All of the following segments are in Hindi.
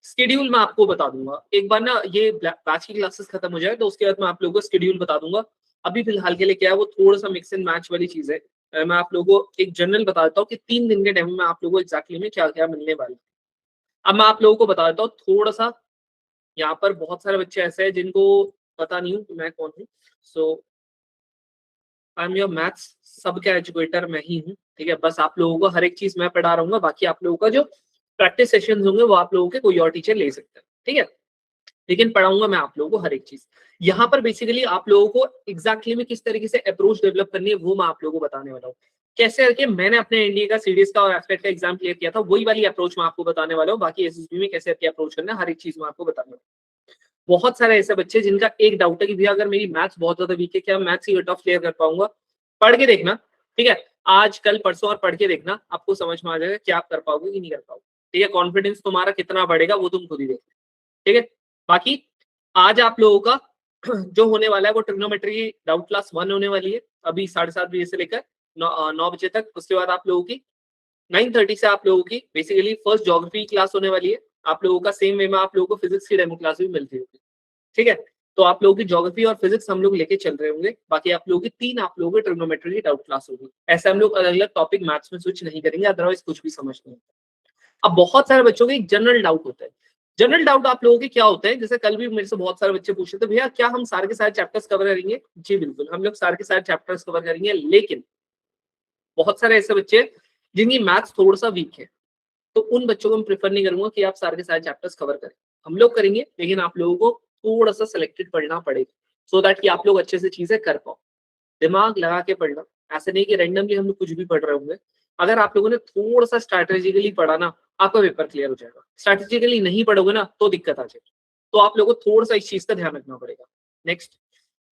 शेड्यूल मैं आपको बता दूंगा एक बार ना, ये बैच की क्लासेस खत्म हो जाए तो उसके बाद मैं आप लोगों को शेड्यूल बता दूंगा। अभी फिलहाल के लिए क्या है, वो थोड़ा सा मिक्स एंड मैच वाली चीज है। मैं आप लोगों को एक जनरल बता देता हूँ कि 3 दिन के टाइम में आप लोगों को एग्जैक्टली में क्या क्या मिलने वाला है। अब मैं आप लोगों को बता देता हूँ थोड़ा सा। यहाँ पर बहुत सारे बच्चे ऐसे हैं जिनको पता नहीं हूँ कि मैं कौन हूँ। सो आई एम योर मैथ्स सबके एजुकेटर मैं ही हूँ, ठीक है। बस आप लोगों को हर एक चीज मैं पढ़ा रहूंगा, बाकी आप लोगों का जो प्रैक्टिस सेशंस होंगे वो आप लोगों के कोई और टीचर ले सकते हैं, ठीक है। लेकिन पढ़ाऊंगा मैं आप लोगों को हर एक चीज। यहाँ पर बेसिकली आप लोगों को एग्जैक्टली में किस तरीके से अप्रोच डेवलप करनी है वो मैं आप लोगों को बताने वाला हूँ। कैसे करके मैंने अपने एनडीए का, सीडीएस का और एस्पेक्ट का एग्जाम क्लियर किया था, वही वाली अप्रोच मैं आपको बताने वाला हूँ। बाकी एसएसबी में कैसे करके अप्रोच करना है हर एक चीज मैं आपको बताने वाला हूँ। बहुत सारे ऐसे बच्चे जिनका एक डाउट है कि भैया अगर मेरी मैथ्स बहुत ज्यादा वीक है, क्या मैथ्स की कट ऑफ क्लियर कर पाऊंगा। पढ़ के देखना, ठीक है। आज कल परसों और पढ़ के देखना, आपको समझ में आ जाएगा क्या आप कर पाओगे कि नहीं कर पाओगे, ठीक है। कॉन्फिडेंस तुम्हारा कितना बढ़ेगा वो तुम खुद ही देखो, ठीक है। बाकी आज आप लोगों का जो होने वाला है वो ट्रिग्नोमेट्री की डाउट क्लास 1 होने वाली है, अभी 7:30 बजे से लेकर 9 बजे तक। उसके बाद आप लोगों की 9:30 से आप लोगों की बेसिकली फर्स्ट ज्योग्राफी क्लास होने वाली है। आप लोगों का सेम वे में आप लोगों को फिजिक्स की डेमो क्लास भी मिलती होगी, ठीक है। तो आप लोगों की ज्योग्राफी और फिजिक्स हम लोग लेके चल रहे होंगे। बाकी आप लोगों की 3 आप लोगों की ट्रिग्नोमेट्री की डाउट क्लास होगी। ऐसे हम लोग अलग अलग टॉपिक मैथ्स में स्विच नहीं करेंगे, अदरवाइज कुछ भी समझ नहीं आता। अब बहुत सारे बच्चों के एक जनरल डाउट होता है। जनरल डाउट आप लोगों के क्या होते हैं, जैसे कल भी मेरे से बहुत सारे बच्चे पूछ रहे थे भैया क्या हम सारे के सारे चैप्टर्स कवर करेंगे। जी बिल्कुल, हम लोग सारे के सारे चैप्टर्स कवर करेंगे, लेकिन बहुत सारे ऐसे बच्चे जिनकी मैथ्स थोड़ा सा वीक है, तो उन बच्चों को मैं प्रेफर नहीं करूंगा कि आप सारे के सारे चैप्टर्स कवर करें। हम लोग करेंगे, लेकिन आप लोगों को थोड़ा सा सिलेक्टेड पढ़ना पड़ेगा, सो दैट कि आप लोग अच्छे से चीजें कर पाओ। दिमाग लगा के पढ़ना, ऐसे नहीं कि रैंडमली हम लोग कुछ भी पढ़ रहे होंगे। अगर आप लोगों ने थोड़ा सा स्ट्रैटेजिकली पढ़ा ना, आपका पेपर क्लियर हो जाएगा। स्ट्रैटेजिकली नहीं पढ़ोगे ना तो दिक्कत आ जाएगी। तो आप लोगों को थोड़ा सा इस चीज का ध्यान रखना पड़ेगा। नेक्स्ट,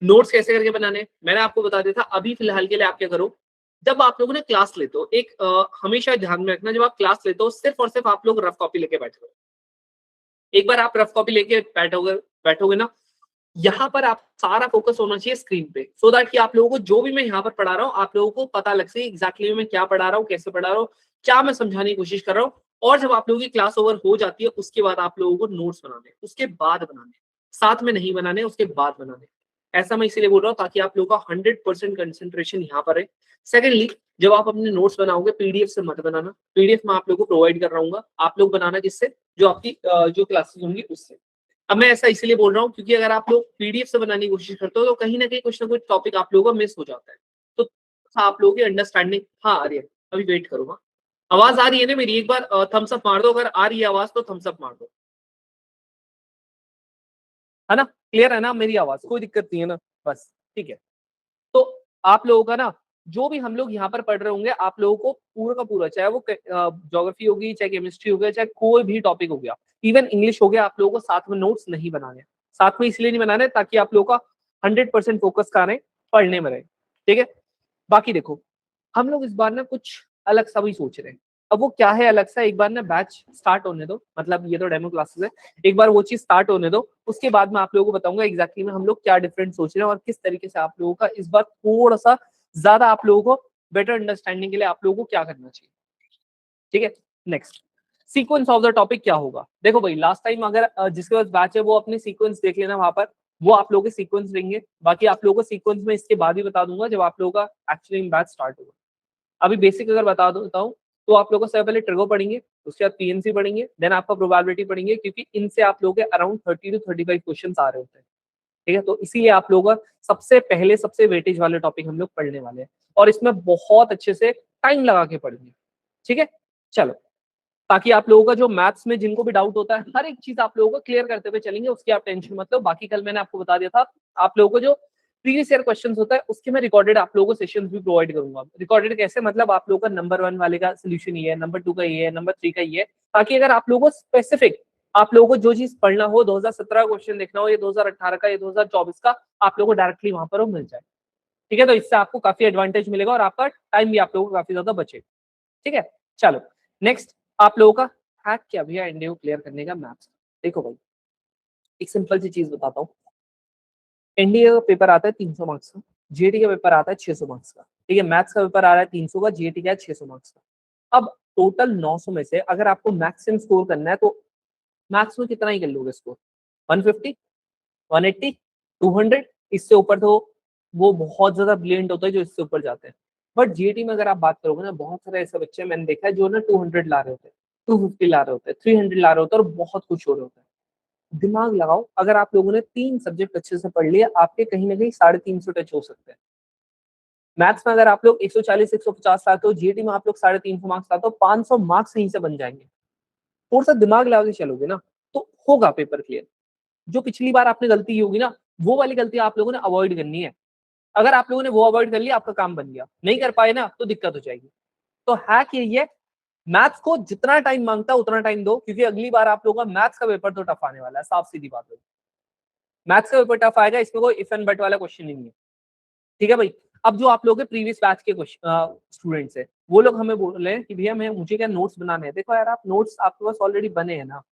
नोट्स कैसे करके बनाने, मैंने आपको बता दिया था। अभी फिलहाल के लिए आप क्या करो, जब आप लोगों ने क्लास लेते हो, एक हमेशा ध्यान में रखना, जब आप क्लास लेते हो सिर्फ और सिर्फ आप लोग रफ कॉपी लेके बैठो। एक बार आप रफ कॉपी लेके बैठोगे बैठोगे ना, यहाँ पर आप सारा फोकस होना चाहिए स्क्रीन पे, सो दैट कि आप लोगों को जो भी मैं यहाँ पर पढ़ा रहा हूँ आप लोगों को पता लग सके एग्जैक्टली मैं क्या पढ़ा रहा हूँ, कैसे पढ़ा रहा हूँ, क्या मैं समझाने की कोशिश कर रहा हूँ। और जब आप लोगों की क्लास ओवर हो जाती है उसके बाद आप लोगों को नोट्स बनाने, उसके बाद बनाने, साथ में नहीं बनाने, उसके बाद बनाने। ऐसा मैं इसीलिए बोल रहा हूँ ताकि आप लोगों का 100% कंसेंट्रेशन यहाँ पर है। सेकेंडली, जब आप अपने नोट्स बनाओगे पीडीएफ से मत बनाना, पीडीएफ मैं आप लोगों को प्रोवाइड कर रहा हूँ, आप लोग बनाना किससे, जो आपकी जो क्लासेस होंगी उससे। अब मैं ऐसा इसलिए बोल रहा हूँ क्योंकि अगर आप लोग पीडीएफ से बनाने की कोशिश करते हो तो कहीं ना कहीं कुछ ना कुछ टॉपिक आप लोगों का मिस हो जाता है। तो आप लोगों की अंडरस्टैंडिंग, हाँ आ रही है, अभी वेट करो। हाँ, आवाज आ रही है ना मेरी, एक बार थम्स अप मार दो, अगर आ रही है आवाज तो थम्स अप मार दो, है ना। क्लियर है ना मेरी आवाज, कोई दिक्कत नहीं है ना, बस ठीक है। तो आप लोगों का ना, जो भी हम लोग यहाँ पर पढ़ रहे होंगे आप लोगों को पूरा का पूरा, चाहे वो ज्योग्राफी होगी, चाहे केमिस्ट्री हो गया, चाहे कोई भी टॉपिक हो गया, इवन इंग्लिश हो गया, आप लोगों को साथ में नोट्स नहीं बनाने। साथ में इसलिए नहीं बनाने ताकि आप लोगों का 100% फोकस कहाँ रहे, पढ़ने में रहे, ठीक है। बाकी देखो, हम लोग इस बार ना कुछ अलग सा भी सोच रहे हैं। अब वो क्या है अलग सा, एक बार ना बैच स्टार्ट होने दो, मतलब ये तो डेमो क्लासेस है, एक बार वो चीज स्टार्ट होने दो, उसके बाद मैं आप लोगों को बताऊंगा एग्जैक्टली में हम लोग क्या डिफरेंट सोच रहे हैं और किस तरीके से आप लोगों का इस बार थोड़ा सा ज्यादा आप लोगों को बेटर अंडरस्टैंडिंग के लिए आप लोगों को क्या करना चाहिए, ठीक है। Next, sequence of the topic क्या होगा। देखो भाई, लास्ट टाइम अगर जिसके पास बैच है वो अपने सीक्वेंस देख लेना, वहां पर वो आप लोगों के सीक्वेंस देंगे। बाकी आप लोगों को सीक्वेंस में इसके बाद ही बता दूंगा जब आप लोगों का एक्चुअली बैच स्टार्ट होगा। अभी बेसिक अगर बता देता हूँ तो आप लोगों को सबसे पहले ट्रिगो पढ़ेंगे, उसके बाद पीएनसी पढ़ेंगे, देन आपका प्रोबेबिलिटी पढ़ेंगे, क्योंकि इनसे आप लोगों के अराउंड 30 to 35 क्वेश्चन आ रहे होते हैं, ठीक है। तो इसीलिए आप लोगों का सबसे पहले सबसे वेटेज वाले टॉपिक हम लोग पढ़ने वाले हैं, और इसमें बहुत अच्छे से टाइम लगा के पढ़ेंगे, ठीक है। चलो, ताकि आप लोगों का जो मैथ्स में जिनको भी डाउट होता है हर एक चीज आप लोगों को क्लियर करते हुए चलेंगे, उसकी आप टेंशन मत लो। बाकी कल मैंने आपको बता दिया था, आप लोगों को जो प्रीवियस ईयर क्वेश्चंस होता है उसके मैं रिकॉर्डेड आप लोगों को सेशंस भी प्रोवाइड करूंगा। रिकॉर्डेड कैसे, मतलब आप लोगों का नंबर 1 वाले का सोल्यूशन ये है, नंबर 2 का ये है, नंबर 3 का ये है, ताकि अगर आप लोगों को स्पेसिफिक आप लोगों को जो चीज पढ़ना हो, 2017 क्वेश्चन देखना हो, या 2018 का, या 2024 का, आप लोगों को डायरेक्टली वहां पर वो मिल जाए, ठीक है। तो इससे आपको काफी एडवांटेज मिलेगा और आपका टाइम भी आप लोगों को काफी ज्यादा बचेगा, ठीक है। चलो, नेक्स्ट, आप लोगों का हैक क्या भैया एनडीए को क्लियर करने का मैथ्स। देखो भाई, एक सिंपल सी चीज बताता हूँ। एनडीए का पेपर आता है 300 मार्क्स का, जीएटी का पेपर आता है 600 मार्क्स का, ठीक है। मैथ्स का पेपर आ रहा है 300 का, जीएटी का है 600 मार्क्स का। अब टोटल 900 में से अगर आपको मैक्सिमम स्कोर करना है तो मैथ्स में कितना ही कर लोगे स्कोर, 150, 180, 200, इससे ऊपर तो वो बहुत ज्यादा ब्रिलियंट होता है जो इससे ऊपर जाते हैं। बट जीएटी में अगर आप बात करोगे ना, बहुत सारे ऐसे बच्चे मैंने देखा है जो ना 200 ला रहे होते हैं, 250 ला रहे होते हैं, 300 ला रहे होते हैं और बहुत खुश हो रहे होते हैं। दिमाग लगाओ, अगर आप लोगों ने 3 सब्जेक्ट अच्छे से पढ़ लिए, आपके कहीं ना कहीं 350 टच हो सकते हैं। मैथ्स में अगर आप लोग 140 150 लाते हो, जीएटी में आप लोग 350 मार्क्स लाते हो, 500 मार्क्स यहीं से बन जाएंगे। थोड़ा सा दिमाग लगा के चलोगे ना तो होगा पेपर क्लियर। जो पिछली बार आपने गलती की होगी ना, वो वाली गलती आप लोगों ने अवॉइड करनी है। अगर आप लोगों ने वो अवॉइड कर लिया, आपका काम बन गया। नहीं कर पाए ना तो दिक्कत हो जाएगी। तो हैक यही है, मैथ्स को जितना टाइम मांगता है उतना टाइम दो, क्योंकि अगली बार आप लोगों का मैथ्स का पेपर तो टफ आने वाला है, साफ सीधी बात है। मैथ्स का पेपर टफ आएगा, इसमें कोई इफ एंड बट वाला क्वेश्चन ही नहीं है। ठीक है भाई। अब जो आप लोग के प्रीवियस बैच के स्टूडेंट्स है, वो लोग हमें बोल रहे हैं कि भैया मैं मुझे क्या नोट्स बनाने हैं। देखो यार, आप नोट्स आपके पास ऑलरेडी बने हैं ना,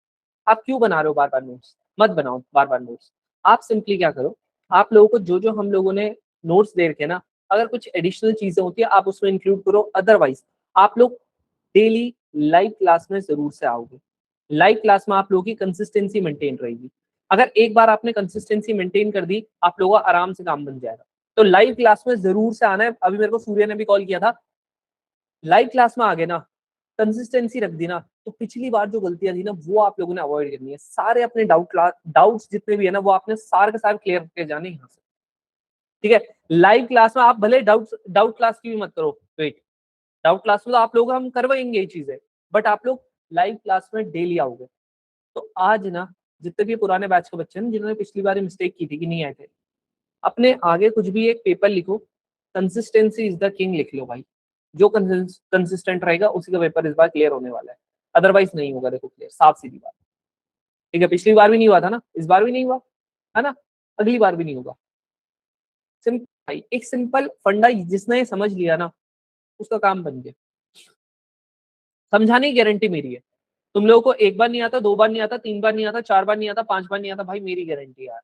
आप क्यों बना रहे हो बार बार नोट्स? मत बनाओ बार बार नोट्स। आप सिंपली क्या करो, आप लोगों को जो जो हम लोगों ने नोट्स दे रखे ना, अगर कुछ एडिशनल चीजें होती है आप उसमें इंक्लूड करो। अदरवाइज आप लोग डेली लाइव क्लास में जरूर से आओगे। लाइव क्लास में आप लोगों की कंसिस्टेंसी मेंटेन रहेगी। अगर एक बार आपने कंसिस्टेंसी मेंटेन कर दी, आप लोगों का आराम से काम बन जाएगा। तो लाइव क्लास में जरूर से आना है। अभी मेरे को सूर्य ने भी कॉल किया था, लाइव क्लास में आ गए ना, कंसिस्टेंसी रख दी ना, तो पिछली बार जो गलतियां थी ना वो आप लोगों ने अवॉइड करनी है। सारे अपने डाउट्स जितने भी है ना, वो आपने सारे के सारे क्लियर करके जाने यहाँ से। ठीक है। लाइव क्लास में आप भले डाउट क्लास की भी मत करो, वेट, डाउट क्लास में तो आप लोग हम करवाएंगे ये चीजें, बट आप लोग लाइव क्लास में डेली आओगे। तो आज ना, जितने भी पुराने बैच के बच्चे हैं जिन्होंने पिछली बार मिस्टेक की थी कि नहीं आए थे, अपने आगे कुछ भी एक पेपर लिखो, कंसिस्टेंसी इज द किंग लिख लो भाई। जो कंसिस्टेंट रहेगा उसी का पेपर इस बार क्लियर होने वाला है। अदरवाइज नहीं होगा, देखो क्लियर, साफ सीधी बात। ठीक है, पिछली बार भी नहीं हुआ था ना, इस बार भी नहीं हुआ है ना, अगली बार भी नहीं होगा। सिंपल भाई, एक सिंपल फंडा जिसने ये समझ लिया ना, उसका काम बन गया। समझाने की गारंटी मेरी है। तुम लोगों को एक बार नहीं आता, 2 बार नहीं आता, 3 बार नहीं आता, 4 बार नहीं आता, 5 बार नहीं आता, भाई मेरी गारंटी यार।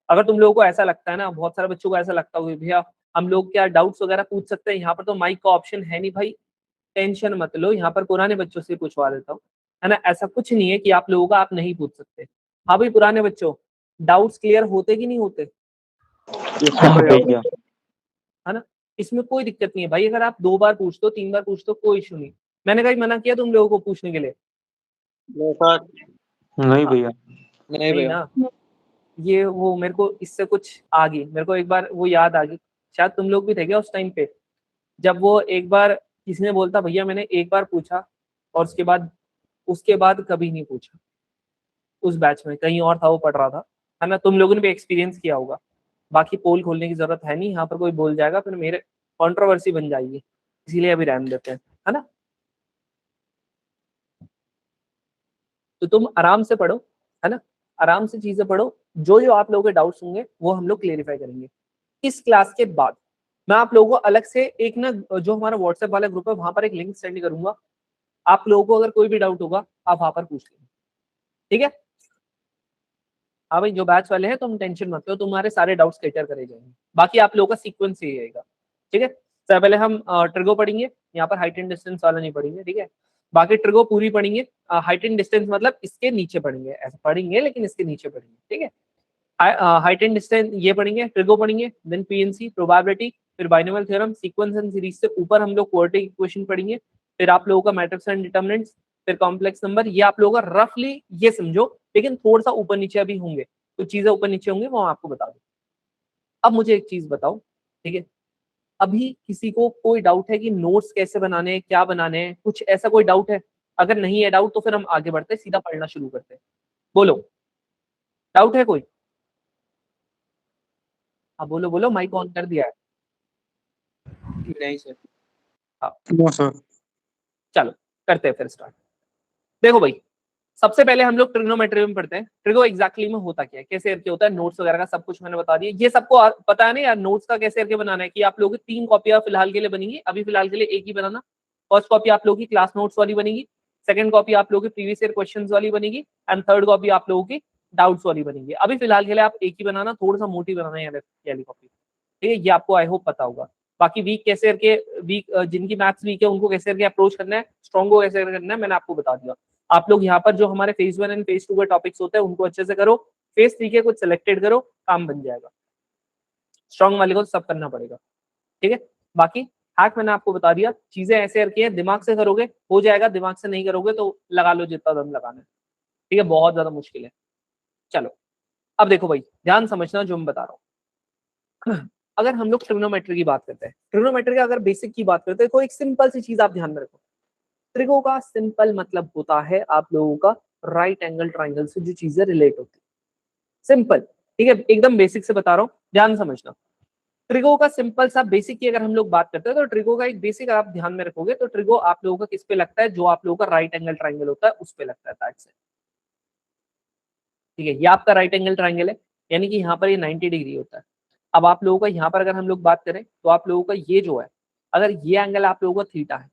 अगर तुम लोगों को ऐसा लगता है ना, बहुत सारे बच्चों को ऐसा लगता होगा भैया हम लोग क्या डाउट्स वगैरह पूछ सकते हैं, यहाँ पर तो माइक का ऑप्शन है नहीं भाई, टेंशन मत लो, यहाँ पर पुराने बच्चों से पूछवा देता हूँ, है ना। ऐसा कुछ नहीं है कि आप लोगों का आप नहीं पूछ सकते। हाँ भाई, पुराने बच्चों, डाउट्स क्लियर होते कि नहीं होते? है ना। इसमें कोई दिक्कत नहीं है भाई, अगर आप 2 बार पूछते हो, 3 बार पूछते हो, कोई इशू नहीं। मैंने कहीं मना किया तुम लोगों को पूछने के लिए? नहीं भैया। नहीं भैया ना। ये वो मेरे को इससे कुछ आ गई, मेरे को एक बार वो याद आ गई, शायद तुम लोग भी थे क्या उस टाइम पे, जब वो एक बार किसी ने बोलता भैया मैंने एक बार पूछा और उसके बाद कभी नहीं पूछा। उस बैच में कहीं और था, वो पढ़ रहा था, है ना। तुम लोगों ने भी एक्सपीरियंस किया होगा। बाकी पोल खोलने की जरूरत है नहीं, यहाँ पर कोई बोल जाएगा फिर मेरे कंट्रोवर्सी बन जाएगी, इसीलिए अभी रहने देते हैं, है ना। तो तुम आराम से पढ़ो, है ना, आराम से चीजें पढ़ो। जो जो आप लोगों के डाउट्स होंगे वो हम लोग क्लेरिफाई करेंगे। इस क्लास के बाद मैं आप लोगों को अलग से एक ना, जो हमारा व्हाट्सएप वाला ग्रुप है वहां पर एक लिंक सेंड करूंगा। आप लोगों को अगर कोई भी डाउट होगा आप वहां पर पूछ लेंगे। ठीक है। हाँ भाई, जो बैच वाले हैं तुम टेंशन मत लो, तुम्हारे सारे डाउट्स क्लियर करे जाएंगे। बाकी आप लोगों का सीक्वेंस यही रहेगा। ठीक है। सबसे पहले हम ट्रिगो पढ़ेंगे, यहाँ पर हाइट एंड डिस्टेंस वाला नहीं पढ़ेंगे। ठीक है। बाकी ट्रिगो पूरी पढ़ेंगे, हाइट एंड डिस्टेंस मतलब इसके नीचे पढ़ेंगे, ऐसा पढ़ेंगे लेकिन इसके नीचे पढ़ेंगे। ठीक है। हाइट एंड डिस्टेंस ये पढ़ेंगे, ट्रिगो पढ़ेंगे, देन पीएनसी, प्रोबेबिलिटी, फिर binomial theorem, sequence and series से ऊपर हम लोग क्वाड्रेटिक इक्वेशन पढ़ेंगे। फिर आप लोगों का मैट्रिक्स एंड डिटरमिनेंट्स, फिर कॉम्प्लेक्स नंबर। ये आप लोगों का रफली ये समझो, लेकिन थोड़ा सा ऊपर नीचे अभी होंगे, कुछ चीजें ऊपर नीचे होंगे, वो आपको बता दूं। अब मुझे एक चीज बताओ, ठीक है, अभी किसी को कोई डाउट है कि नोट्स कैसे बनाने हैं, क्या बनाने हैं, कुछ ऐसा कोई डाउट है? अगर नहीं है डाउट तो फिर हम आगे बढ़ते हैं, सीधा पढ़ना शुरू करते हैं। बोलो, डाउट है कोई? हाँ बोलो बोलो, माइक ऑन कर दिया है। नहीं सर। हाँ नो सर। चलो, करते हैं फिर स्टार्ट। देखो भाई, सबसे पहले हम लोग ट्रिग्नोमेट्री में पढ़ते हैं। ट्रिगो एग्जैक्टली में होता क्या है, कैसे करके होता है, नोट्स वगैरह का सब कुछ मैंने बता दिया। ये सबको पता है ना यार, नोट्स का कैसे करके बनाना है, कि आप लोगों की 3 कॉपियां फिलहाल के लिए बनेंगी, अभी फिलहाल के लिए एक ही बनाना। फर्स्ट कॉपी आप लोगों की क्लास नोट्स वाली बनेगी, सेकंड कॉपी आप लोगों की प्रीवियस ईयर क्वेश्चन वाली बनेगी, एंड थर्ड कॉपी आप लोगों की डाउट्स वाली बनेगी। अभी फिलहाल के लिए आप एक ही बनाना, थोड़ा सा मोटी बनाना है वाली कॉपी। ठीक है, ये आपको आई होप पता होगा। बाकी वीक कैसे करके, वीक जिनकी मैथ्स वीक है उनको कैसे करके अप्रोच करना है, स्ट्रॉन्ग को कैसे करना है, मैंने आपको बता दिया। आप लोग यहाँ पर जो हमारे फेज 1 एंड फेज 2 के टॉपिक्स होते हैं उनको अच्छे से करो, फेज 3 के कुछ सिलेक्टेड करो, काम बन जाएगा। स्ट्रॉन्ग वाले को सब करना पड़ेगा, ठीक है। बाकी हैक मैंने आपको बता दिया, चीजें ऐसे रखी है, दिमाग से करोगे हो जाएगा, दिमाग से नहीं करोगे तो लगा लो जितना दम लगाना है, ठीक है, बहुत ज्यादा मुश्किल है। चलो अब देखो भाई, ध्यान समझना जो मैं बता रहा हूँ। अगर हम लोग ट्रिग्नोमेट्री की बात करते हैं, ट्रिग्नोमेट्री का अगर बेसिक की बात करते हैं तो एक सिंपल सी चीज आप ध्यान में रखो, त्रिगो का सिंपल मतलब होता है आप लोगों का राइट एंगल ट्राइंगल से जो चीजें रिलेट होती है, सिंपल, ठीक है, एकदम बेसिक से बता रहा हूँ, ध्यान समझना। ट्रिगो का सिंपल सा बेसिक की अगर हम लोग बात करते हैं तो ट्रिगो का एक बेसिक आप ध्यान में रखोगे तो ट्रिगो आप लोगों का किस पे लगता है, जो आप लोगों का राइट एंगल ट्राइंगल होता है उस पे लगता है, दैट्स इट, ठीक है। ये आपका राइट एंगल ट्राइंगल है, यानी कि यहाँ पर ये 90 डिग्री होता है। अब आप लोगों का यहाँ पर अगर हम लोग बात करें तो आप लोगों का ये जो है, अगर ये एंगल आप लोगों का थीटा है,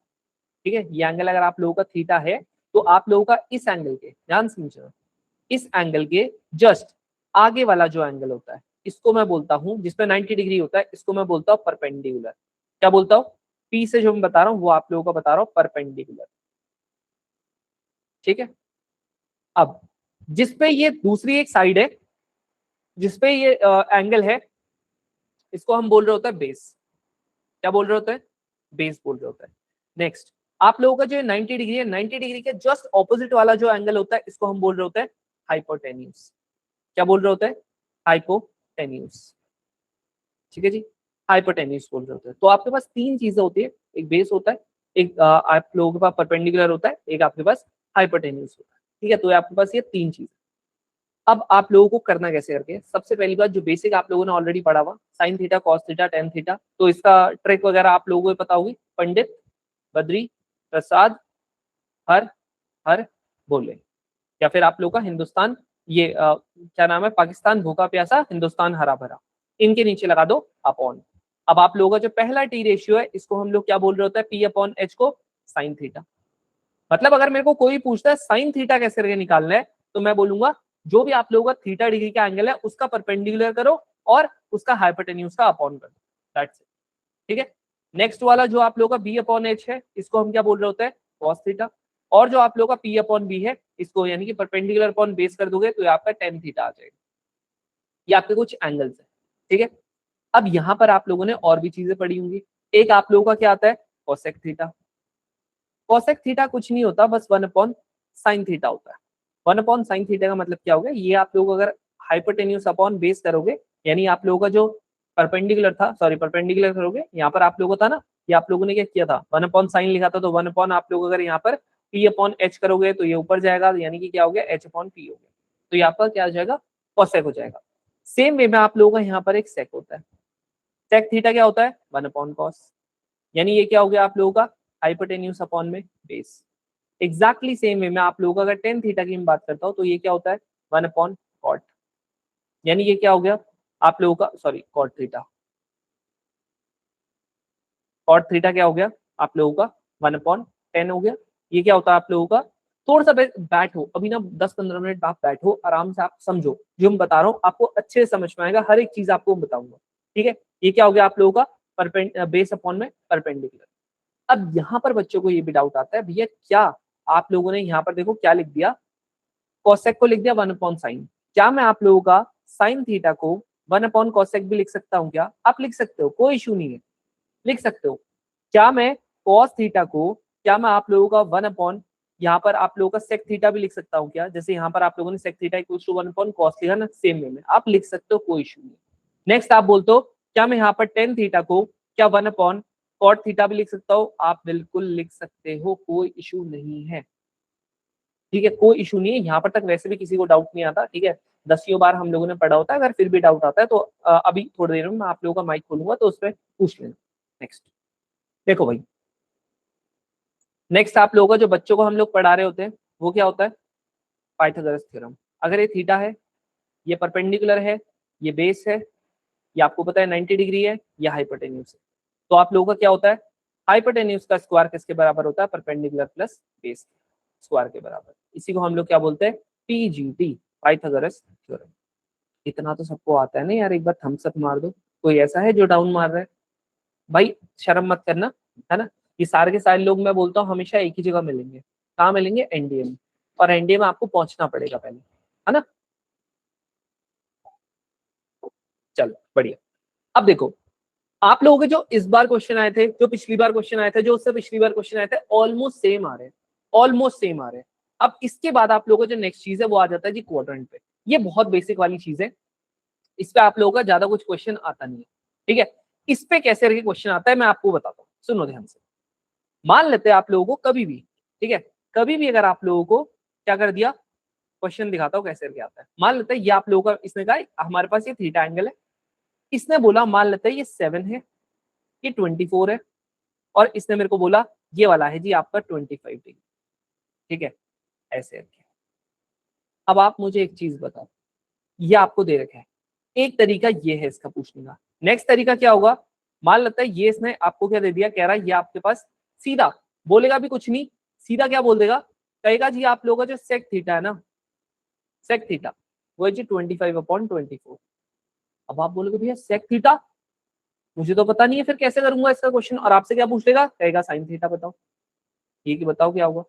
ठीक है, ये एंगल अगर आप लोगों का थीटा है तो आप लोगों का इस एंगल के, ध्यान समझना, इस एंगल के जस्ट आगे वाला जो एंगल होता है इसको मैं बोलता हूं, जिसमें 90 डिग्री होता है, इसको मैं बोलता हूं परपेंडिकुलर। क्या बोलता हूं? पी से जो मैं बता रहा हूं वो आप लोगों को बता रहा हूं परपेंडिकुलर, ठीक है। अब जिसपे ये दूसरी एक साइड है, जिसपे ये एंगल है, इसको हम बोल रहे होता है बेस। क्या बोल रहे होते हैं? बेस बोल रहे होते हैं। नेक्स्ट, आप लोगों का जो 90 डिग्री है, 90 डिग्री के जस्ट ऑपोजिट वाला जो एंगल होता है इसको हम बोल रहे होते हैं हाइपोटेन्यूज। क्या बोल रहे होते हैं? हाइपोटेन्यूज, ठीक है जी, हाइपोटेन्यूज बोल रहे होते हैं। तो आपके पास तीन चीजें होती है, एक बेस होता है, एक आप लोगों के पास परपेंडिकुलर होता है, एक आपके पास हाइपोटेन्यूज होता है, ठीक है। तो आपके पास ये तीन चीज। अब आप लोगों को करना कैसे करके, सबसे पहली बात जो बेसिक आप लोगों ने ऑलरेडी पढ़ा हुआ, sine theta, cos theta, tan theta, तो इसका ट्रिक वगैरह आप लोगों को पता होगी, पंडित बद्री प्रसाद हर हर बोले, या फिर आप लोग का हिंदुस्तान, ये क्या नाम है, पाकिस्तान भूखा प्यासा, हिंदुस्तान हरा भरा, इनके नीचे लगा दो अपॉन। अब आप लोगों का जो पहला टी रेशियो है इसको हम लोग क्या बोल रहे होते हैं, पी अपॉन एच को साइन थीटा। मतलब अगर मेरे को कोई पूछता है साइन थीटा कैसे करके निकालना है तो मैं बोलूंगा जो भी आप लोगों का थीटा डिग्री का एंगल है उसका परपेंडिकुलर करो और उसका हाइपोटेन्यूज का अपॉन करो, दैट्स इट, ठीक है। नेक्स्ट वाला जो आप लोगों का बी अपॉन एच है इसको हम क्या बोल रहे होते हैं, कॉस थीटा। और जो आप लोगों का पी अपॉन बी है इसको यानी कि परपेंडिकुलर अपॉन बेस कर दोगे तो ये आपका टेन थीटा आ जाएगा। ये आपके कुछ एंगल्स है, ठीक है। अब यहाँ पर आप लोगों ने और भी चीजें पढ़ी होंगी, एक आप लोगों का क्या आता है, कोसेक थीटा। कोसेक थीटा कुछ नहीं होता, बस वन अपॉन साइन थीटा होता है। वन अपॉन साइन थीटा का मतलब क्या होगा, ये आप लोग अगर हाइपोटेन्यूज अपॉन बेस करोगे, यानी आप लोगों का जो परपेंडिकुलर था, सॉरी परपेंडिकुलर करोगे, यहाँ पर आप लोगों का था ना, ये आप लोगों ने क्या किया था, वन अपॉन साइन लिखा था, तो वन अपॉन आप लोग अगर यहाँ पर पी अपॉन एच करोगे तो ये ऊपर जाएगा, यानी कि क्या हो गया, एच अपॉन पी हो गया, तो यहाँ पर क्या हो जाएगा, कोसेक हो जाएगा। सेम वे में आप लोगों का यहाँ पर एक सेक होता है, सेक थीटा क्या होता है, वन अपॉन कॉस, यानी ये क्या हो गया आप लोगों का हाइपोटेन्यूज अपॉन में बेस। एग्जैक्टली सेम वे में आप लोगों का अगर टेन थीटा की मैं बात करता हूँ तो ये क्या होता है, वन अपॉन कॉट, यानी ये क्या हो गया आप लोगों का, sorry cot theta, cot theta क्या हो गया आप लोगों का वन अपॉन टेन हो गया। ये क्या होता है आप लोगों का, थोड़ा सा बैठो अभी ना 10-15 मिनट आप बैठो आराम से, आप समझो जो मैं बता रहा हूँ आपको अच्छे से समझ में आएगा, हर एक चीज आपको बताऊंगा, ठीक है। ये क्या हो गया आप लोगों का बेस अपॉन में परपेंडिकुलर। अब यहाँ पर बच्चों को ये भी डाउट आता है, भैया क्या आप लोगों ने यहाँ पर देखो क्या लिख दिया, कॉसेक को लिख दिया वन अपॉन साइन, क्या मैं आप लोगों का साइन थीटा को वन अपॉन कॉसेक भी लिख सकता हूँ क्या, आप लिख सकते हो, कोई इशू नहीं है, लिख सकते हो। क्या मैं कॉस थीटा को, क्या मैं आप लोगों का वन अपॉन यहाँ पर आप लोगों का सेक थीटा भी लिख सकता हूँ क्या, जैसे यहाँ पर आप लोगों ने sec theta equals to one upon cos लिखा ना, सेम वे में आप लिख सकते हो, कोई इशू नहीं। नेक्स्ट आप बोलते हो क्या मैं यहाँ पर टेन थीटा को क्या वन अपॉन कॉट थीटा भी लिख सकता हूँ, आप बिल्कुल लिख सकते हो, कोई इशू नहीं है, ठीक है, कोई इशू नहीं है। यहाँ पर तक वैसे भी किसी को डाउट नहीं आता, ठीक है, दसियों बार हम लोगों ने पढ़ा होता है, अगर फिर भी डाउट आता है तो अभी थोड़ी देर में मैं आप लोगों का माइक खोलूंगा तो उसमें पूछ लेना। नेक्स्ट देखो भाई, नेक्स्ट आप लोगों का जो बच्चों को हम लोग पढ़ा रहे होते हैं वो क्या होता है, पाइथागोरस थ्योरम। अगर ये थीटा है, ये परपेंडिकुलर है, ये बेस है, ये आपको पता है 90 डिग्री है, या हाइपोटेन्यूज है, तो आप लोगों का क्या होता है, हाइपोटेन्यूज का स्क्वायर किसके बराबर होता है, परपेंडिकुलर प्लस बेस स्क्वायर के बराबर। इसी को हम लोग क्या बोलते हैं, पीजीटी, पाइथागोरस थ्योरम। इतना तो सबको आता है ना यार, एक बार थम्स अप मार दो, कोई ऐसा है जो डाउन मार रहा है, भाई शर्म मत करना, है ना। ये सारे के सारे लोग मैं बोलता हूँ हमेशा एक ही जगह मिलेंगे, कहाँ मिलेंगे, एनडीए में, और एनडीए में आपको पहुंचना पड़ेगा पहले, है ना। चलो बढ़िया। अब देखो, आप लोगों के जो इस बार क्वेश्चन आए थे, जो पिछली बार क्वेश्चन आए थे, जो उससे पिछली बार क्वेश्चन आए थे, ऑलमोस्ट सेम आ रहे हैं, ऑलमोस्ट सेम आ रहे हैं। अब इसके बाद आप लोगों का जो नेक्स्ट चीज है वो आ जाता है जी क्वाड्रेंट पे। ये बहुत बेसिक वाली चीज है, इस पे आप लोगों का ज्यादा कुछ क्वेश्चन आता नहीं है, ठीक है। इस पे कैसे करके क्वेश्चन आता है मैं आपको बताता हूँ, सुनो ध्यान से। मान लेते हैं आप लोगों को कभी भी, ठीक है, कभी भी अगर आप लोगों को क्या कर दिया, क्वेश्चन दिखाता हूँ कैसे करके आता है। मान लेते हैं ये आप लोगों का, इसने कहा हमारे पास ये थीटा एंगल है, इसने बोला मान लेते हैं ये 7 है, ये 24 है, और इसने मेरे को बोला ये वाला है जी आपका 25 डिग्री, ठीक है, ऐसे करके। अब आप मुझे एक चीज बताओ, ये आपको दे रखा है, एक तरीका ये है इसका पूछने का। नेक्स्ट तरीका क्या होगा, मान लेता है ये इसने आपको क्या दे दिया, कह रहा है ये आपके पास सीधा, बोलेगा भी कुछ नहीं, सीधा क्या बोल देगा, कहेगा जी आप लोगों का जो सेक थीटा है ना, सेक थीटा वो है जी 25/24। अब आप बोलोगे भैया सेक थीटा मुझे तो पता नहीं है, फिर कैसे करूंगा इसका क्वेश्चन, और आपसे क्या पूछ लेगा, कहेगा साइन थीटा बताओ। ठीक है, बताओ क्या होगा,